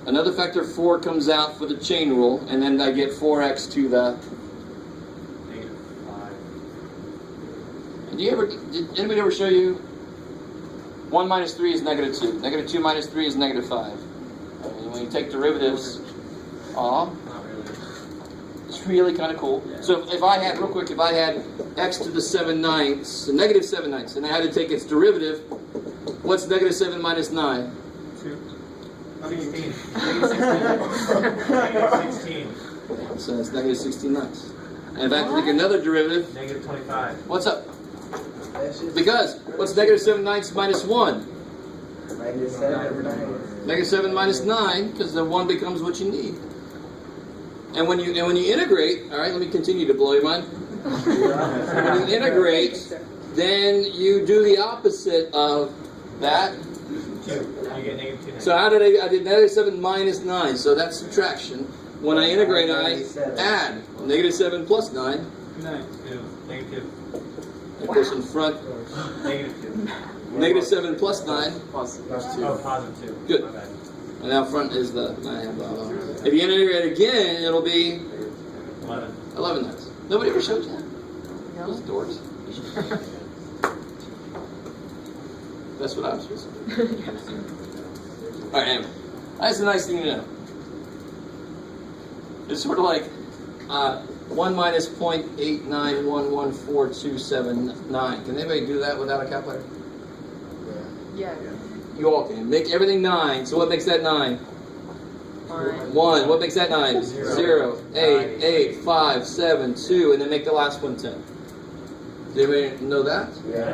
Another factor of 4 comes out for the chain rule, and then I get 4x to the. Negative 5. Did anybody ever show you? 1 minus 3 is negative 2. Negative 2 minus 3 is negative 5. And when you take derivatives, Not really. it's really kind of cool. So if I had, real quick, if I had x to the 7/9, so negative 7/9, and I had to take its derivative, what's negative 7 minus 9? 16. Negative 16. So that's negative 16/9. And if I have to take another derivative, Negative 25. what's up? Because what's negative 7/9 minus 1? Negative 7. Negative 7 minus 9, because the 1 becomes what you need. And when you integrate, all right, let me continue to blow your mind. When you integrate, then you do the opposite of that. 2. You get negative 2. So how did I did negative 7 minus 9, so that's subtraction. When I integrate, I add negative 7 plus 9. 2. Negative Of course, in front, 2. Negative 2. negative 7 plus 9. Plus 2. Oh, positive 2. Good. My bad. And out front is the 9. Blah, blah, blah. If you integrate again, it'll be 11. 11 nines. Nobody ever showed you that? Those dorks. That's what I was supposed to do. Alright, anyway. That's a nice thing to know. It's sort of like 1 minus 0.8911429. Can anybody do that without a calculator? Yeah. You all can. Make everything 9. So what makes that 9? 1. What makes that 9? 0. 8, 8, 5, 7, 2, and then make the last one 10. Does anybody know that? Yeah.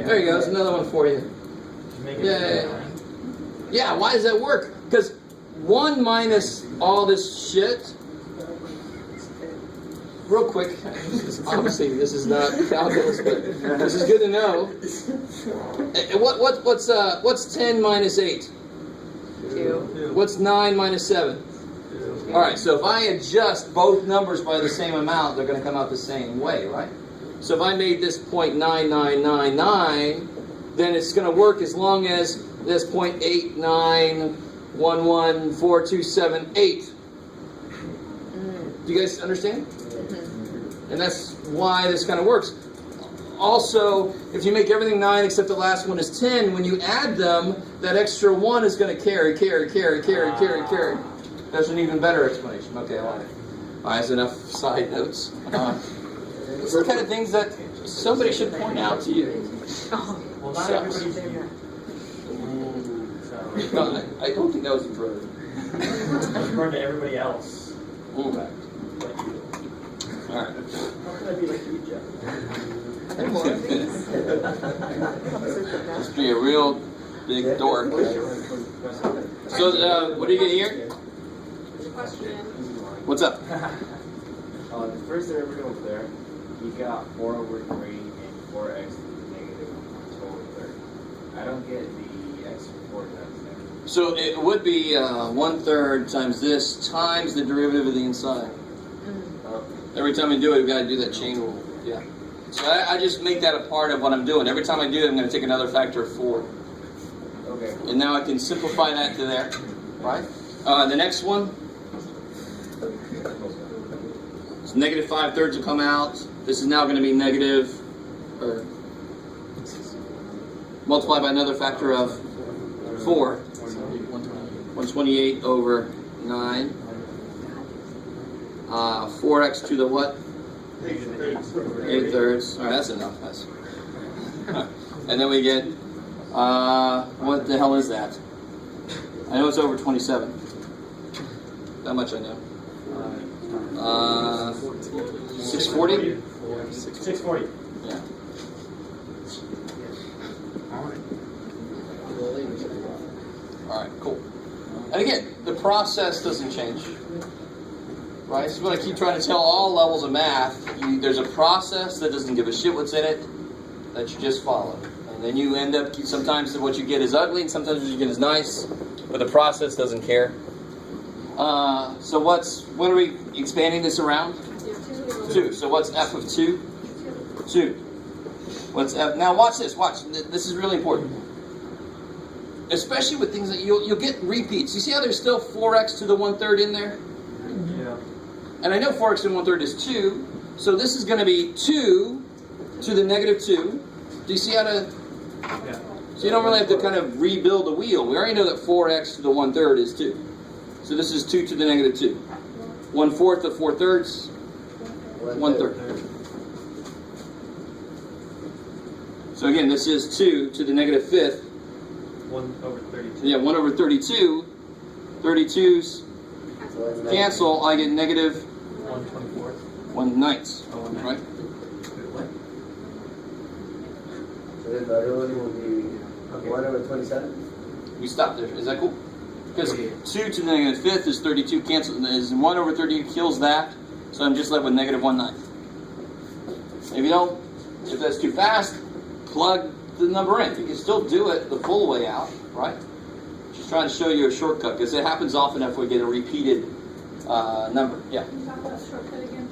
There you go. There's another one for you. Yay. Yeah, why does that work? Because 1 minus all this shit. Real quick, obviously this is not calculus, but this is good to know. What's 10 minus 8? 2. What's 9 minus 7? All right, so if I adjust both numbers by the same amount, they're going to come out the same way, right? So if I made this 0.9999, then it's going to work as long as this 0.89 11427 Do you guys understand? And that's why this kind of works. Also, if you make everything 9 except the last one is 10, when you add them, that extra 1 is going to carry. That's an even better explanation. Okay, I like it. All right, that's enough side notes. These are the kind of things that somebody should point out to you. Well, not everybody's here. No, I don't think that was a bird. That's burned to everybody else. All Like you. right. How can I be like you, Jeff? Must be a real big dork. So, what are you getting here? Question. What's up? The first derivative over there, you got 4 over 3 and 4x to the negative 2 over 3rd. I don't get the x before times there. So it would be 1/3 times this times the derivative of the inside. Every time you do it, we've got to do that chain rule. Yeah. So I just make that a part of what I'm doing. Every time I do it, I'm going to take another factor of 4. Okay. And now I can simplify that to there. Right? The next one. So negative 5/3 will come out. This is now going to be negative, or multiply by another factor of 4. 128 over 9. 4x to the what? 8/3. All right, that's enough. That's and then we get, what the hell is that? I know it's over 27. That much I know. 640? 640. Yeah. All right, cool. And again, the process doesn't change. Right? This is what I keep trying to tell all levels of math. There's a process that doesn't give a shit what's in it, that you just follow. And then you end up, sometimes what you get is ugly, and sometimes what you get is nice, but the process doesn't care. So what are we expanding this around? 2. So what's f of 2? 2. What's f? Now watch this. Watch. This is really important. Especially with things that you'll get repeats. You see how there's still 4x to the 1/3 in there? Yeah. And I know 4x to the 1/3 is 2. So this is going to be 2 to the negative 2. Do you see how to... Yeah. So you don't really have to kind of rebuild the wheel. We already know that 4x to the 1/3 is 2. So this is 2 to the negative 2. 1/4 of 4/3. 1/3. So again, this is 2 to the negative 5th. 1 over 32. Yeah, 1 over 32. 32's cancel. I get negative 1/24. 1/9. Right? So then the other one will be 1 over 27? We stop there. Is that cool? Because 2 to the negative 5th is 32. Cancel. Is 1 over 32 kills that. So I'm just left with negative 1/9. If that's too fast, plug the number in. You can still do it the full way out, right? Just trying to show you a shortcut, because it happens often if we get a repeated number. Yeah. Can you talk about shortcut again?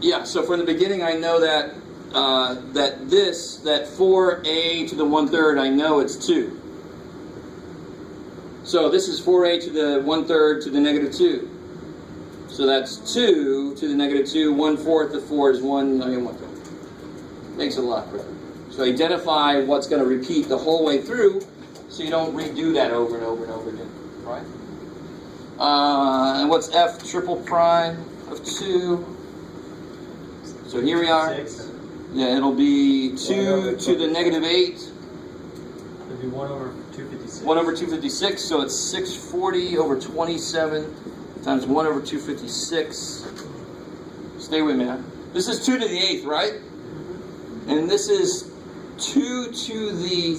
Yeah. So from the beginning, I know that that 4a to the 1/3, I know it's 2. So this is 4a to the 1/3 to the negative 2. So that's 2 to the negative 2. 1/4 of 4 is 1. I mean, 1/3. Makes it a lot quicker. So identify what's going to repeat the whole way through, so you don't redo that over and over and over again, right? And what's f triple prime of 2? So here we are. 6. Yeah, it'll be 2 to the negative 8. It'll be 1 over 256. 1 over 256, so it's 640 over 27 times 1 over 256. Stay with me now. This is 2 to the 8th, right? And this is 2 to the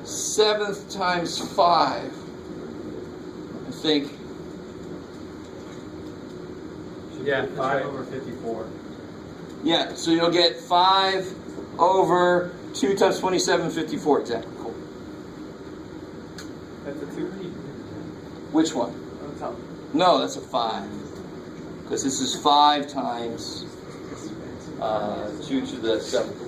7th times 5. I think. Yeah, 5 over 54. Yeah, so you'll get 5 over 2 times 27, 54. Exactly. Cool. That's a 2. Which one? On top. No, that's a 5. Because this is 5 times 2 to the 7th.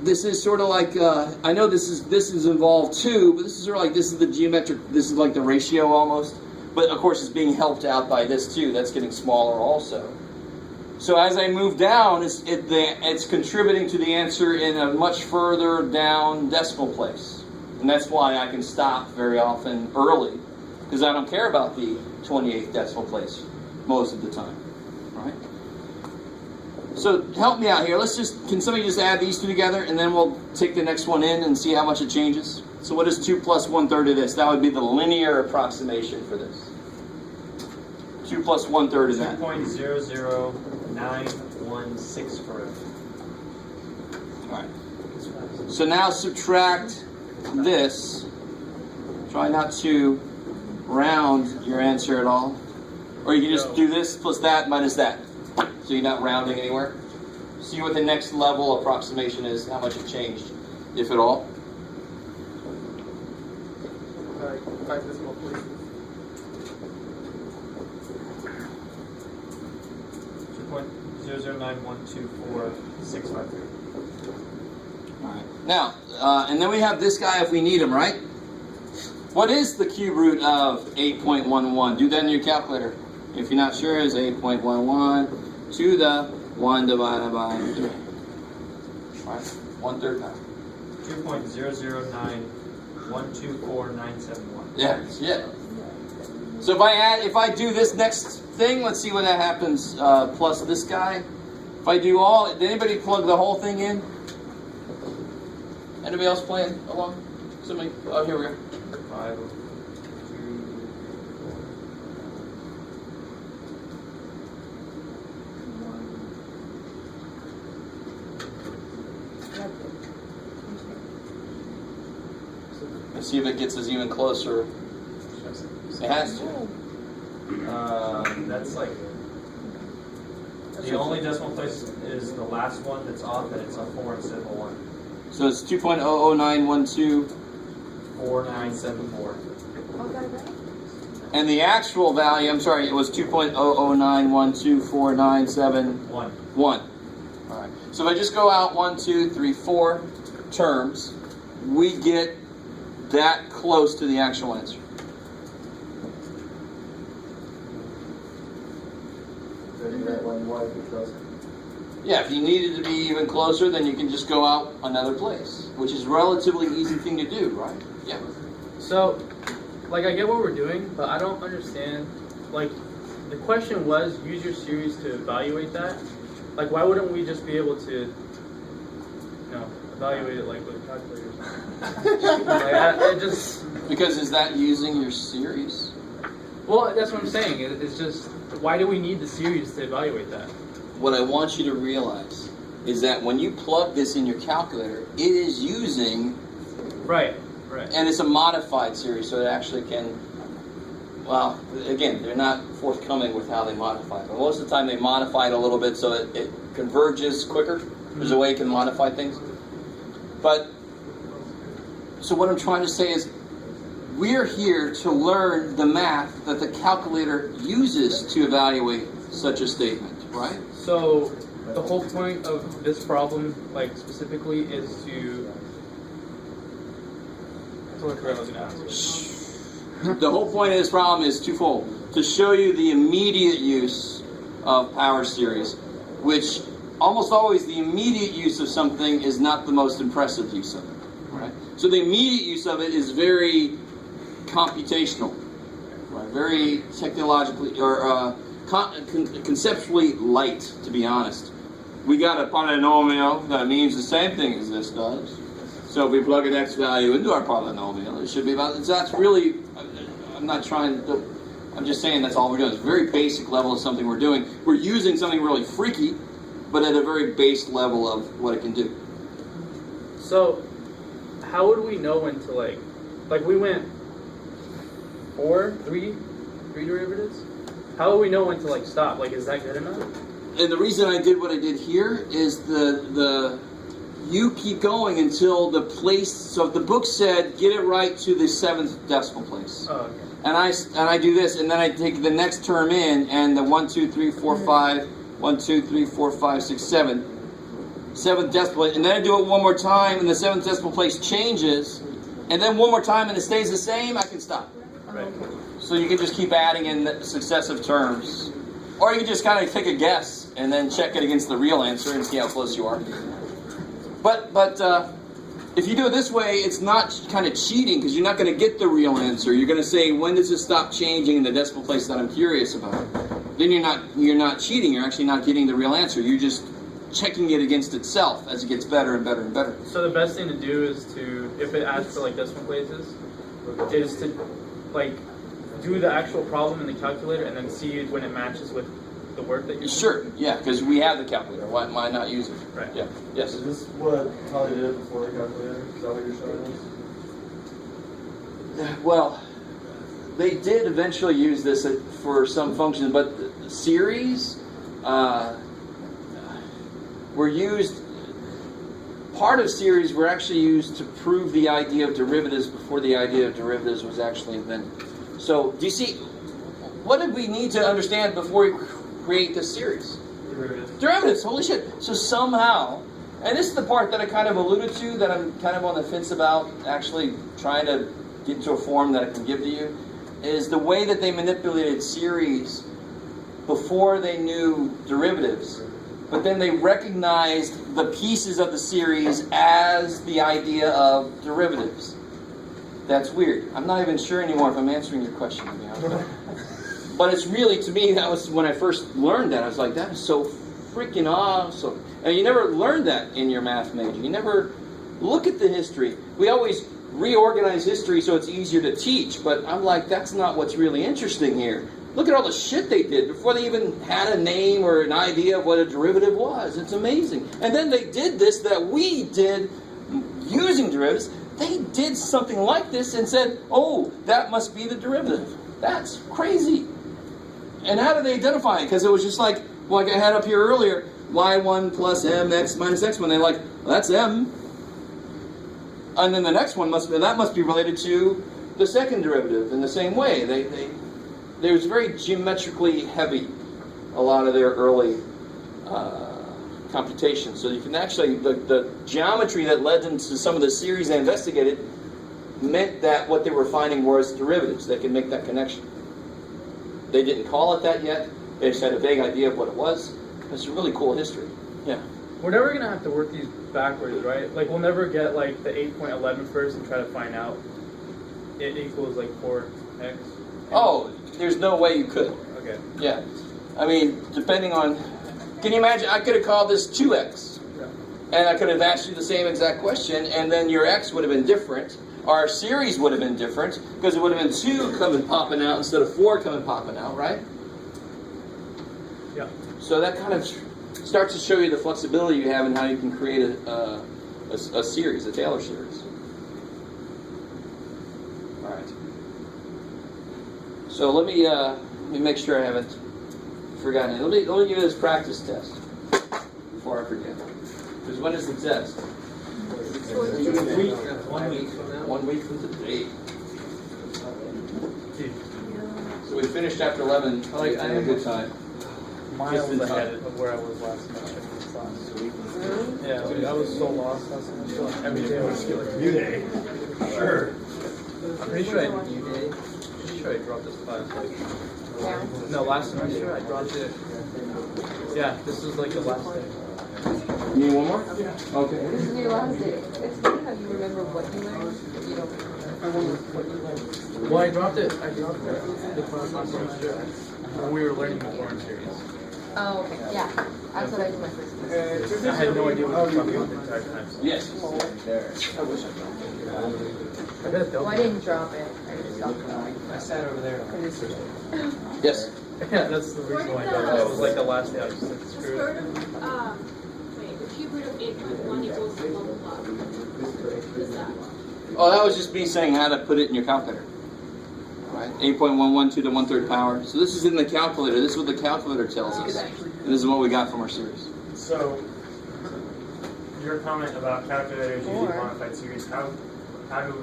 this is sort of like, I know this is involved too, but this is sort of like, this is the geometric, this is like the ratio almost. But of course it's being helped out by this too, that's getting smaller also. So as I move down, it's contributing to the answer in a much further down decimal place. And that's why I can stop very often early, because I don't care about the 28th decimal place most of the time, right? So help me out here. Can somebody just add these two together, and then we'll take the next one in and see how much it changes? So what is 2 plus 1/3 of this? That would be the linear approximation for this. 2 plus 1/3 of that. 2.009164. All right. So now subtract this. Try not to round your answer at all. Or you can just do this plus that minus that. So you're not rounding anywhere. See what the next level approximation is, how much it changed, if at all. 5 decimal places. 2.009124,653. All right. Now, and then we have this guy if we need him, right? What is the cube root of 8.11? Do that in your calculator. If you're not sure, it's 8.11 to the 1 divided by 3. All right, 1/3 now. 2.009124,971. Yeah, yeah. So if I do this next thing, let's see what that happens. Plus this guy. If I do did anybody plug the whole thing in? Anybody else playing along? Somebody? Oh, here we go. 5, 2, Let's see if it gets us even closer. It has to. that's like the only decimal place is the last one that's off, and it's a 4 instead of a 1. So it's 2.00912. 4974. And the actual value, I'm sorry, it was 2.009124971. 1. All right. So if I just go out 1, 2, 3, 4 terms, we get that close to the actual answer. Yeah, if you needed to be even closer, then you can just go out another place, which is a relatively easy thing to do, right? Yeah. So, like, I get what we're doing, but I don't understand. Like, the question was, use your series to evaluate that. Like, why wouldn't we just be able to, evaluate it like with a calculator or something? Like, Because is that using your series? Well, that's what I'm saying. It's just, why do we need the series to evaluate that? What I want you to realize is that when you plug this in your calculator, it is using... Right. And it's a modified series, so it actually can... Well, again, they're not forthcoming with how they modify it. But most of the time they modify it a little bit so it converges quicker. There's a way you can modify things. But, so what I'm trying to say is, we're here to learn the math that the calculator uses to evaluate such a statement, right? So, the whole point of this problem, like, specifically, is to... The whole point of this problem is twofold. To show you the immediate use of power series, which almost always the immediate use of something is not the most impressive use of it. Right? So the immediate use of it is very computational, right? Very technologically or conceptually light, to be honest. We got a polynomial that means the same thing as this does. So if we plug an x value into our polynomial, it should be about, that's really, I'm not trying to, I'm just saying that's all we're doing. It's a very basic level of something we're doing. We're using something really freaky, but at a very base level of what it can do. So, how would we know when to like we went three derivatives? How would we know when to like stop? Like, is that good enough? And the reason I did what I did here is you keep going until the place, so if the book said, get it right to the 7th decimal place. Oh, okay. And I do this, and then I take the next term in, and the 1, 2, 3, 4, 5, 1, 2, 3, 4, 5, 6, 7. 7th decimal place, and then I do it one more time, and the 7th decimal place changes, and then one more time, and it stays the same, I can stop. Right. So you can just keep adding in successive terms. Or you can just kind of take a guess, and then check it against the real answer and see how close you are. But if you do it this way, it's not kind of cheating, because you're not going to get the real answer. You're going to say, when does it stop changing in the decimal place that I'm curious about? Then you're not cheating. You're actually not getting the real answer. You're just checking it against itself as it gets better and better and better. So the best thing to do is to, if it asks for like decimal places, is to like do the actual problem in the calculator and then see when it matches with the work that you're doing. Sure, yeah, because we have the calculator. Why not use it? Right. Yeah. Yes. Is this what Holly did before the calculator? Is that what you're showing us? Well, they did eventually use this for some functions, but the series were used. Part of series were actually used to prove the idea of derivatives before the idea of derivatives was actually invented. So, do you see, what did we need to understand before we create this series? Derivatives, holy shit. So somehow, and this is the part that I kind of alluded to, that I'm kind of on the fence about actually trying to get into a form that I can give to you, is the way that they manipulated series before they knew derivatives. But then they recognized the pieces of the series as the idea of derivatives. That's weird. I'm not even sure anymore if I'm answering your question, to be honest. But it's really, to me, that was when I first learned that. I was like, that is so freaking awesome. And you never learned that in your math major. You never look at the history. We always reorganize history so it's easier to teach. But I'm like, that's not what's really interesting here. Look at all the shit they did before they even had a name or an idea of what a derivative was. It's amazing. And then they did this that we did using derivatives. They did something like this and said, oh, that must be the derivative. That's crazy. And how did they identify it? Because it was just like I had up here earlier, y1 plus mx minus x1. They're like, well, that's m. And then the next one must be related to the second derivative in the same way. They was very geometrically heavy, a lot of their early computations. So you can actually, the geometry that led them to some of the series they investigated meant that what they were finding was derivatives. They can make that connection. They didn't call it that yet. They just had a vague idea of what it was. It's a really cool history. Yeah. We're never going to have to work these backwards, right? Like, we'll never get, like, the 8.11 first and try to find out it equals, like, 4x. Oh, there's no way you could. Okay. Yeah. I mean, depending on... Can you imagine? I could have called this 2x. Yeah. And I could have asked you the same exact question, and then your x would have been different. Our series would have been different, because it would have been 2 coming popping out instead of 4 coming popping out, right? Yeah. So that kind of starts to show you the flexibility you have in how you can create a series, a Taylor series. All right. So let me make sure I haven't forgotten it. Let me give you this practice test before I forget. Because when is the test? 1 week. 1 week from today. So we finished chapter 11. I had a good time. Miles ahead of where I was last semester in this class. Yeah, I was so lost last semester. Every day was review day. Sure. I'm pretty sure I dropped this class. No, last semester I dropped it. Yeah, this is like the last day. You need one more? Yeah. Okay. This is your last day. It's funny how you remember what you learned, but you don't remember what you learned. Well, I dropped it the class last semester when we were learning the foreign series. Oh, okay. Yeah. That's what I did my first semester. I had no idea what I was talking about the entire time. So. Yes. Well, I didn't drop it. I just stopped going. I sat over there. Yes. Yeah, that's the reason why I dropped it. It was like the last day I was just like, screw it. The cube root of 8.1 equals blah, blah, blah. What is that? Oh, that was just me saying how to put it in your calculator. Right? 8.112 to 1/3 power. So this is in the calculator. This is what the calculator tells us. And this is what we got from our series. So, your comment about calculators using modified series, how do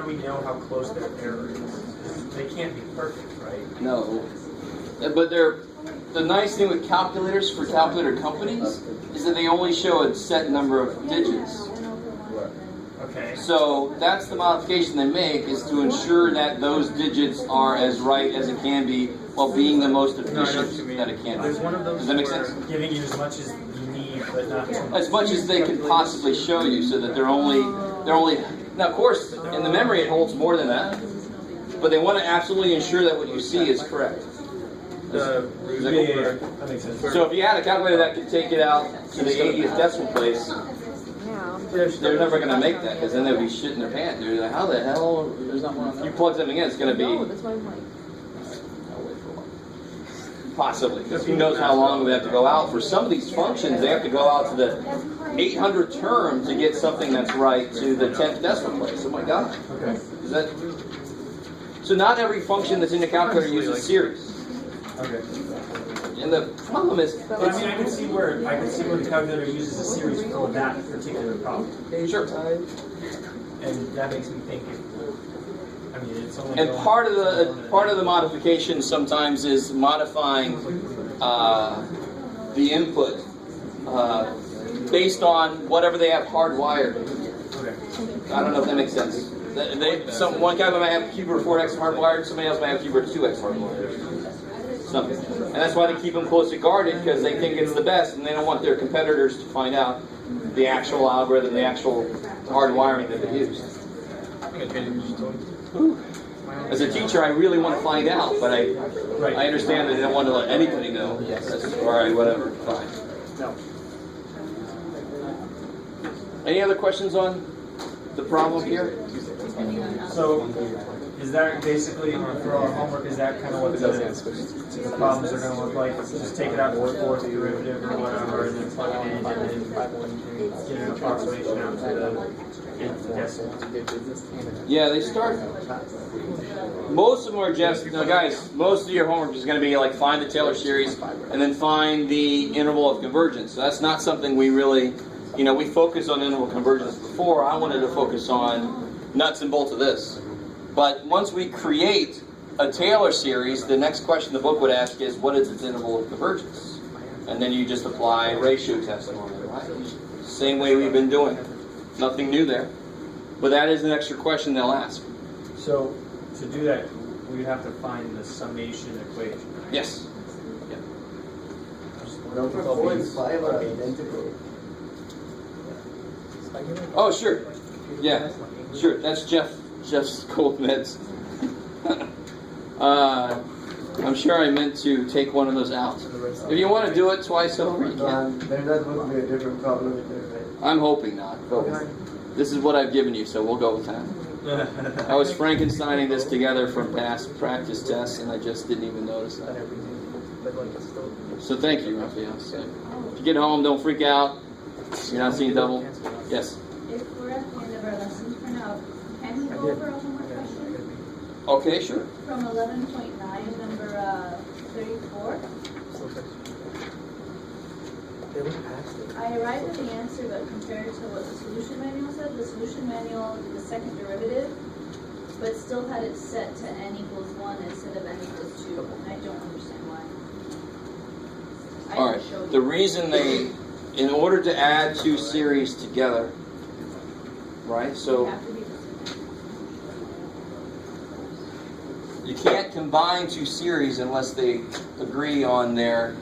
we know how close their error is? They can't be perfect, right? No. But the nice thing with calculators for calculator companies is that they only show a set number of digits. Okay. So that's the modification they make, is to ensure that those digits are as right as it can be while being the most efficient that it can be. There's one of those Does that make where sense? giving you as much as you need, but not too much. As much as they can possibly show you, so that they're only. Now, of course, in the memory it holds more than that, but they want to absolutely ensure that what you see is correct. That makes sense. So if you had a calculator that could take it out to the 80th decimal place, they're never going to make that, because then they'll be shitting their pants. They're like, how the hell? There's not one on that. You plug something in, it's going to No, be that's why I'm like, possibly. Because who knows how long we have to go out. For some of these functions, they have to go out to the 800 term to get something that's right to the 10th decimal place. Oh my God. Okay. Is that? So not every function that's in the calculator uses series. Okay. And the problem is, But I mean, I can see where the calculator uses a series for that particular problem, sure. and that makes me think. I mean, it's only. And part of the modification sometimes is modifying the input based on whatever they have hardwired. Okay. I don't know if that makes sense. One calculator might have keyboard 4x hardwired, somebody else might have keyboard 2x hardwired. Something. And that's why they keep them closely guarded, because they think it's the best, and they don't want their competitors to find out the actual algorithm, the actual hardwiring that they use. As a teacher, I really want to find out, but I understand that they don't want to let anybody know. That's, all right, whatever, fine. Any other questions on the problem here? So, is that basically, for our homework, is that kind of what the problems are going to look like? Just take it out and fourth derivative or whatever, and then plug it in, and then get an approximation out to the nth decimal. Yeah, they start. Most of them are just, guys, most of your homework is going to be like find the Taylor series and then find the interval of convergence. So that's not something we really, we focused on interval convergence before. I wanted to focus on nuts and bolts of this. But once we create a Taylor series, the next question the book would ask is, what is its interval of convergence? And then you just apply ratio testing on it, right? Same way we've been doing it. Nothing new there. But that is an extra question they'll ask. So, to do that, we'd have to find the summation equation. Right? Yes. Yeah. Number 4 and 5 are identical. Oh, sure. Yeah. Sure. That's Jeff's cold meds. I'm sure I meant to take one of those out. If you want to do it twice over, you can. Then that would be a different problem with it, right? I'm hoping not. But this is what I've given you, so we'll go with that. I was Frankensteining this together from past practice tests, and I just didn't even notice that. So thank you, Raphael. So if you get home, don't freak out. You're not seeing double. Yes? If we're at the end of our lessons for now, can we go over one more question? Okay, sure. From 11.9, number 34. I arrived at the answer, but compared to what the solution manual said, the solution manual did the second derivative, but still had it set to n equals 1 instead of n equals 2, and I don't understand why. All right. The reason in order to add two series together, right? So you can't combine two series unless they agree on their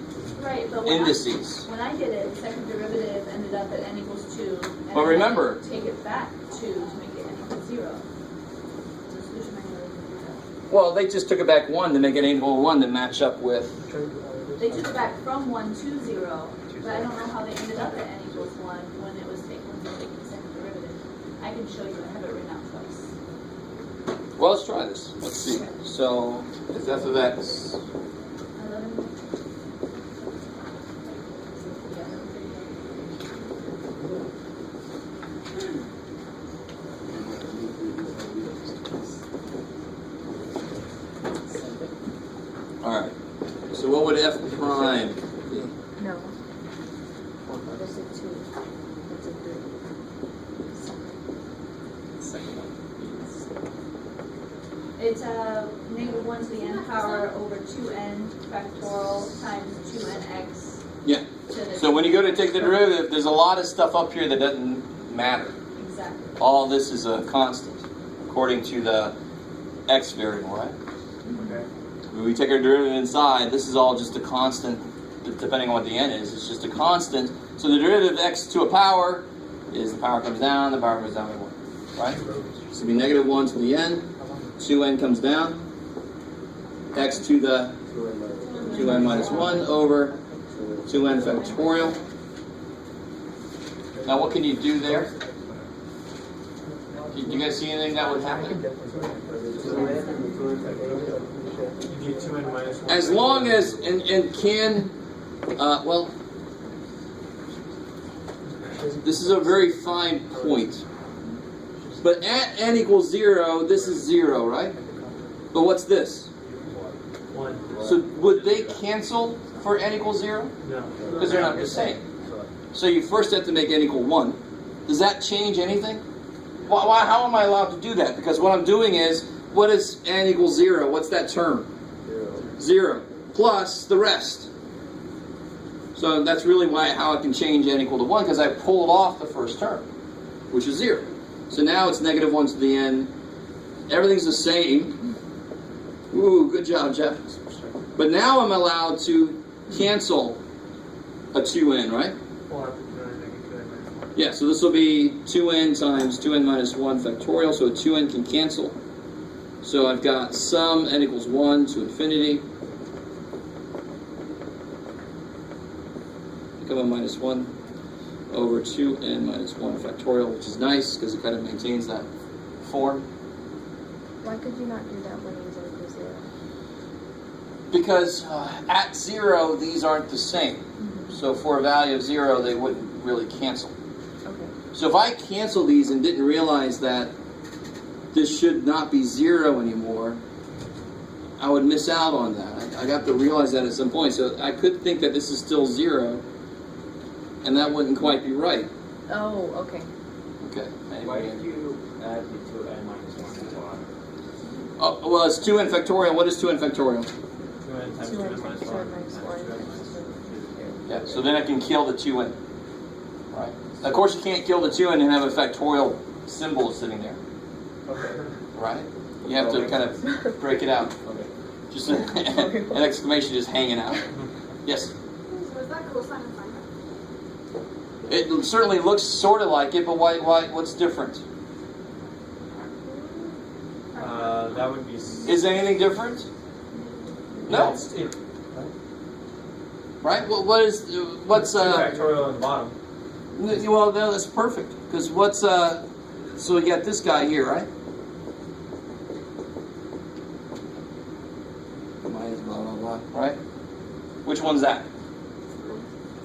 indices. When I did it, the second derivative ended up at n equals 2. And But remember, I had to take it back 2 to make it n equals 0. The solution manual doesn't do that. well, they just took it back 1 to make it n equal 1 to match up with. They took it back from 1 to 0, but I don't know how they ended up at n equals 1 when it was taking the second derivative. I can show you. I have it written out twice. Well, let's try this. Let's see. So if f of x. 11. All right. So what would f prime be? no. There's a 2. There's a 3. It's -1 to the n power over 2n factorial times 2nx. Yeah. So when you go to take the derivative, there's a lot of stuff up here that doesn't matter. Exactly. All this is a constant, according to the x variable, right? Okay. When we take our derivative inside, this is all just a constant, depending on what the n is. It's just a constant. So the derivative of x to a power is the power comes down, the power goes down by 1, right? So it'll be negative 1 to the n, 2n comes down, x to the 2n minus 1 over 2n factorial. Now what can you do there? Do you guys see anything that would happen? You get 2n minus 1. As long as, and can, well, this is a very fine point. But at n equals 0, this is 0, right? But what's this? 1. So would they cancel for n equals 0? No. Because they're not the same. So you first have to make n equal 1. Does that change anything? Why, how am I allowed to do that? Because what I'm doing is, what is n equals 0? What's that term? 0. Plus the rest. So that's really how I can change n equal to 1, because I pulled off the first term, which is 0. So now it's negative 1 to the n. Everything's the same. Ooh, good job, Jeff. But now I'm allowed to cancel a 2n, right? Yeah, so this will be 2n times 2n minus 1 factorial, so a 2n can cancel. So I've got sum n equals 1 to infinity. Become a minus 1 over 2n minus 1 factorial, which is nice because it kind of maintains that form. Why could you not do that when it was equal 0? Because at 0, these aren't the same. So for a value of 0, they wouldn't really cancel. Okay. So if I cancel these and didn't realize that this should not be 0 anymore, I would miss out on that. I got to realize that at some point. So I could think that this is still 0, and that wouldn't quite be right. Oh, okay. Okay. Why did you add the 2n minus 1 to the bottom? Oh, well, it's 2n factorial. What is 2n factorial? 2n times 2n 2n minus 1. 2n minus 1. Yeah, so then I can kill the 2n. Right. Of course, you can't kill the 2n and have a factorial symbol sitting there. Okay. Right? You have to kind of break it out. Okay. Just an exclamation just hanging out. Yes? Was that cosine and sine? It certainly looks sort of like it, but why? What's different? That would be... Is anything different? No. Right? Well, what's 2 factorial on the bottom. Well, no, that's perfect. Because what's so we got this guy here, right? Minus blah blah blah, right? Which one's that?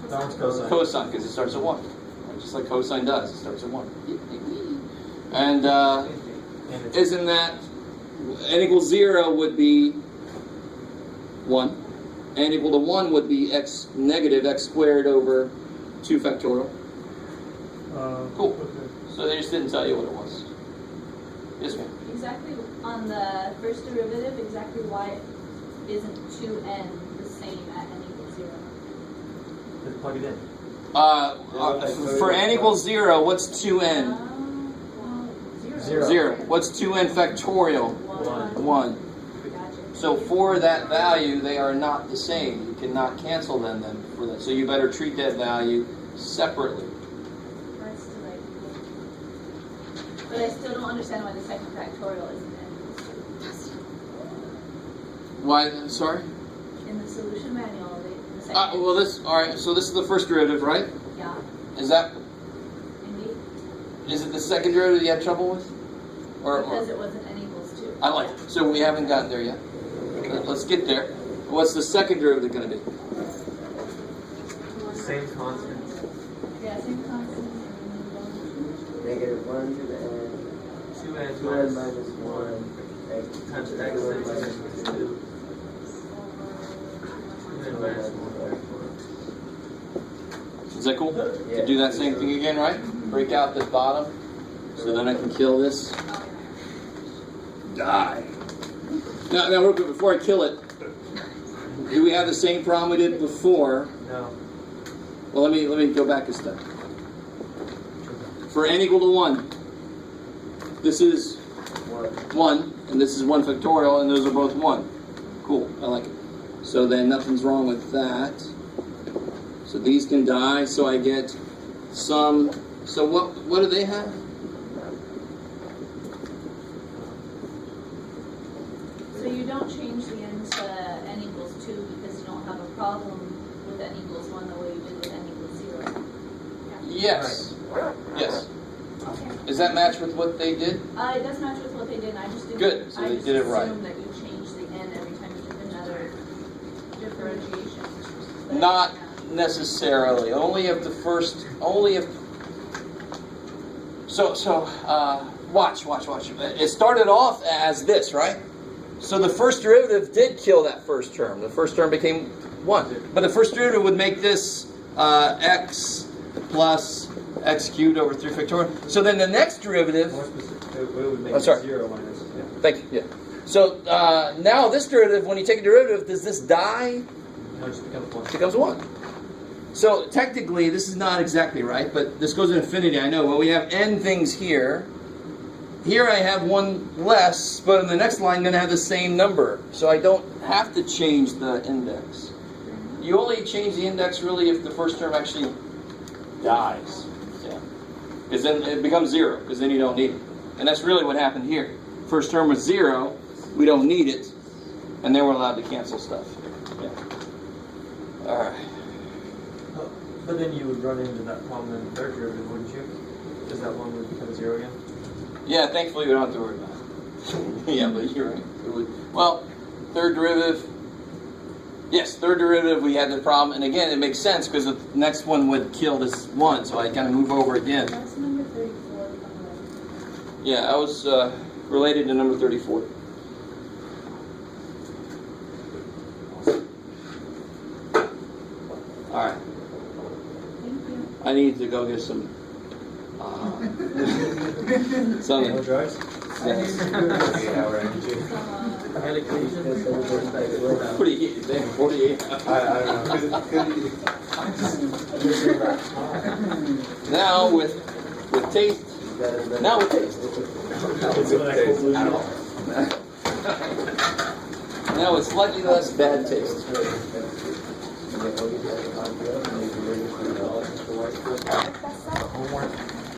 That one's cosine. Cosine, because it starts at 1. Right? Just like cosine does, it starts at 1. And isn't that n equals 0 would be 1. N equal to 1 would be x negative x squared over 2 factorial. Cool. Okay. So they just didn't tell you what it was. Yes, ma'am. Exactly on the first derivative, exactly why isn't 2n the same at n equals 0? Just plug it in. For n equals 0, what's 2n? Zero. 0. What's 2n factorial? 1. So for that value, they are not the same. You cannot cancel them then for that. So you better treat that value separately. But I still don't understand why the second factorial isn't Why? Sorry? in the solution manual. The second. Well, all right. So this is the first derivative, right? Yeah, Is that? indeed. Is it the second derivative you had trouble with? Because it wasn't n equals 2. I like it. So we haven't gotten there yet. Let's get there. What's the second derivative going to be? Same constant. Yeah, same constant. Negative 1 to the n. 2n 2n minus 1. X times x minus minus 2. 2n minus 1. Is that cool? To do that same thing again, right? Break out this bottom. So then I can kill this. Die. Now real quick, before I kill it, Do we have the same problem we did before? No. Well, let me go back a step. For n equal to 1, this is 1, and this is 1 factorial, and those are both 1. Cool, I like it. So then nothing's wrong with that. So these can die, so I get some. So what do they have? So you don't change the n to n equals 2 because you don't have a problem with n equals 1 the way you did with n equals 0. Yes. Yes. Okay. Does that match with what they did? It does match with what they did. I just didn't. Good, so they did it right. I just assumed that you changed the n every time you did another differentiation. But Not necessarily. Only if the first. Only if. So watch. It started off as this, right? So the first derivative did kill that first term. The first term became 1. But the first derivative would make this x plus x cubed over 3 factorial. So then the next derivative. More specific, it would make sorry. 0 minus. Yeah. Thank you. Yeah. So now this derivative, when you take a derivative, does this die? No, it just becomes 1. It becomes 1. So technically, this is not exactly right, but this goes to infinity, I know. Well, we have n things here. Here I have 1 less, but in the next line I'm going to have the same number. So I don't have to change the index. You only change the index really if the first term actually dies. Yeah. Because then it becomes 0, because then you don't need it. And that's really what happened here. First term was 0, we don't need it, and then we're allowed to cancel stuff. Yeah. All right. But then you would run into that problem in the third derivative, wouldn't you? Because that 1 would become 0 again? Yeah, thankfully we don't have to worry about it. Yeah, but you're right. It would. Well, third derivative. Yes, third derivative we had the problem. And again, it makes sense because the next one would kill this 1. So I kind of move over again. That's number 34. Yeah, I was related to number 34. All right. Thank you. I need to go get some. Something. Drugs? Yes. 48. 48. I don't know. Now with taste. Now with taste. Now with slightly less bad taste.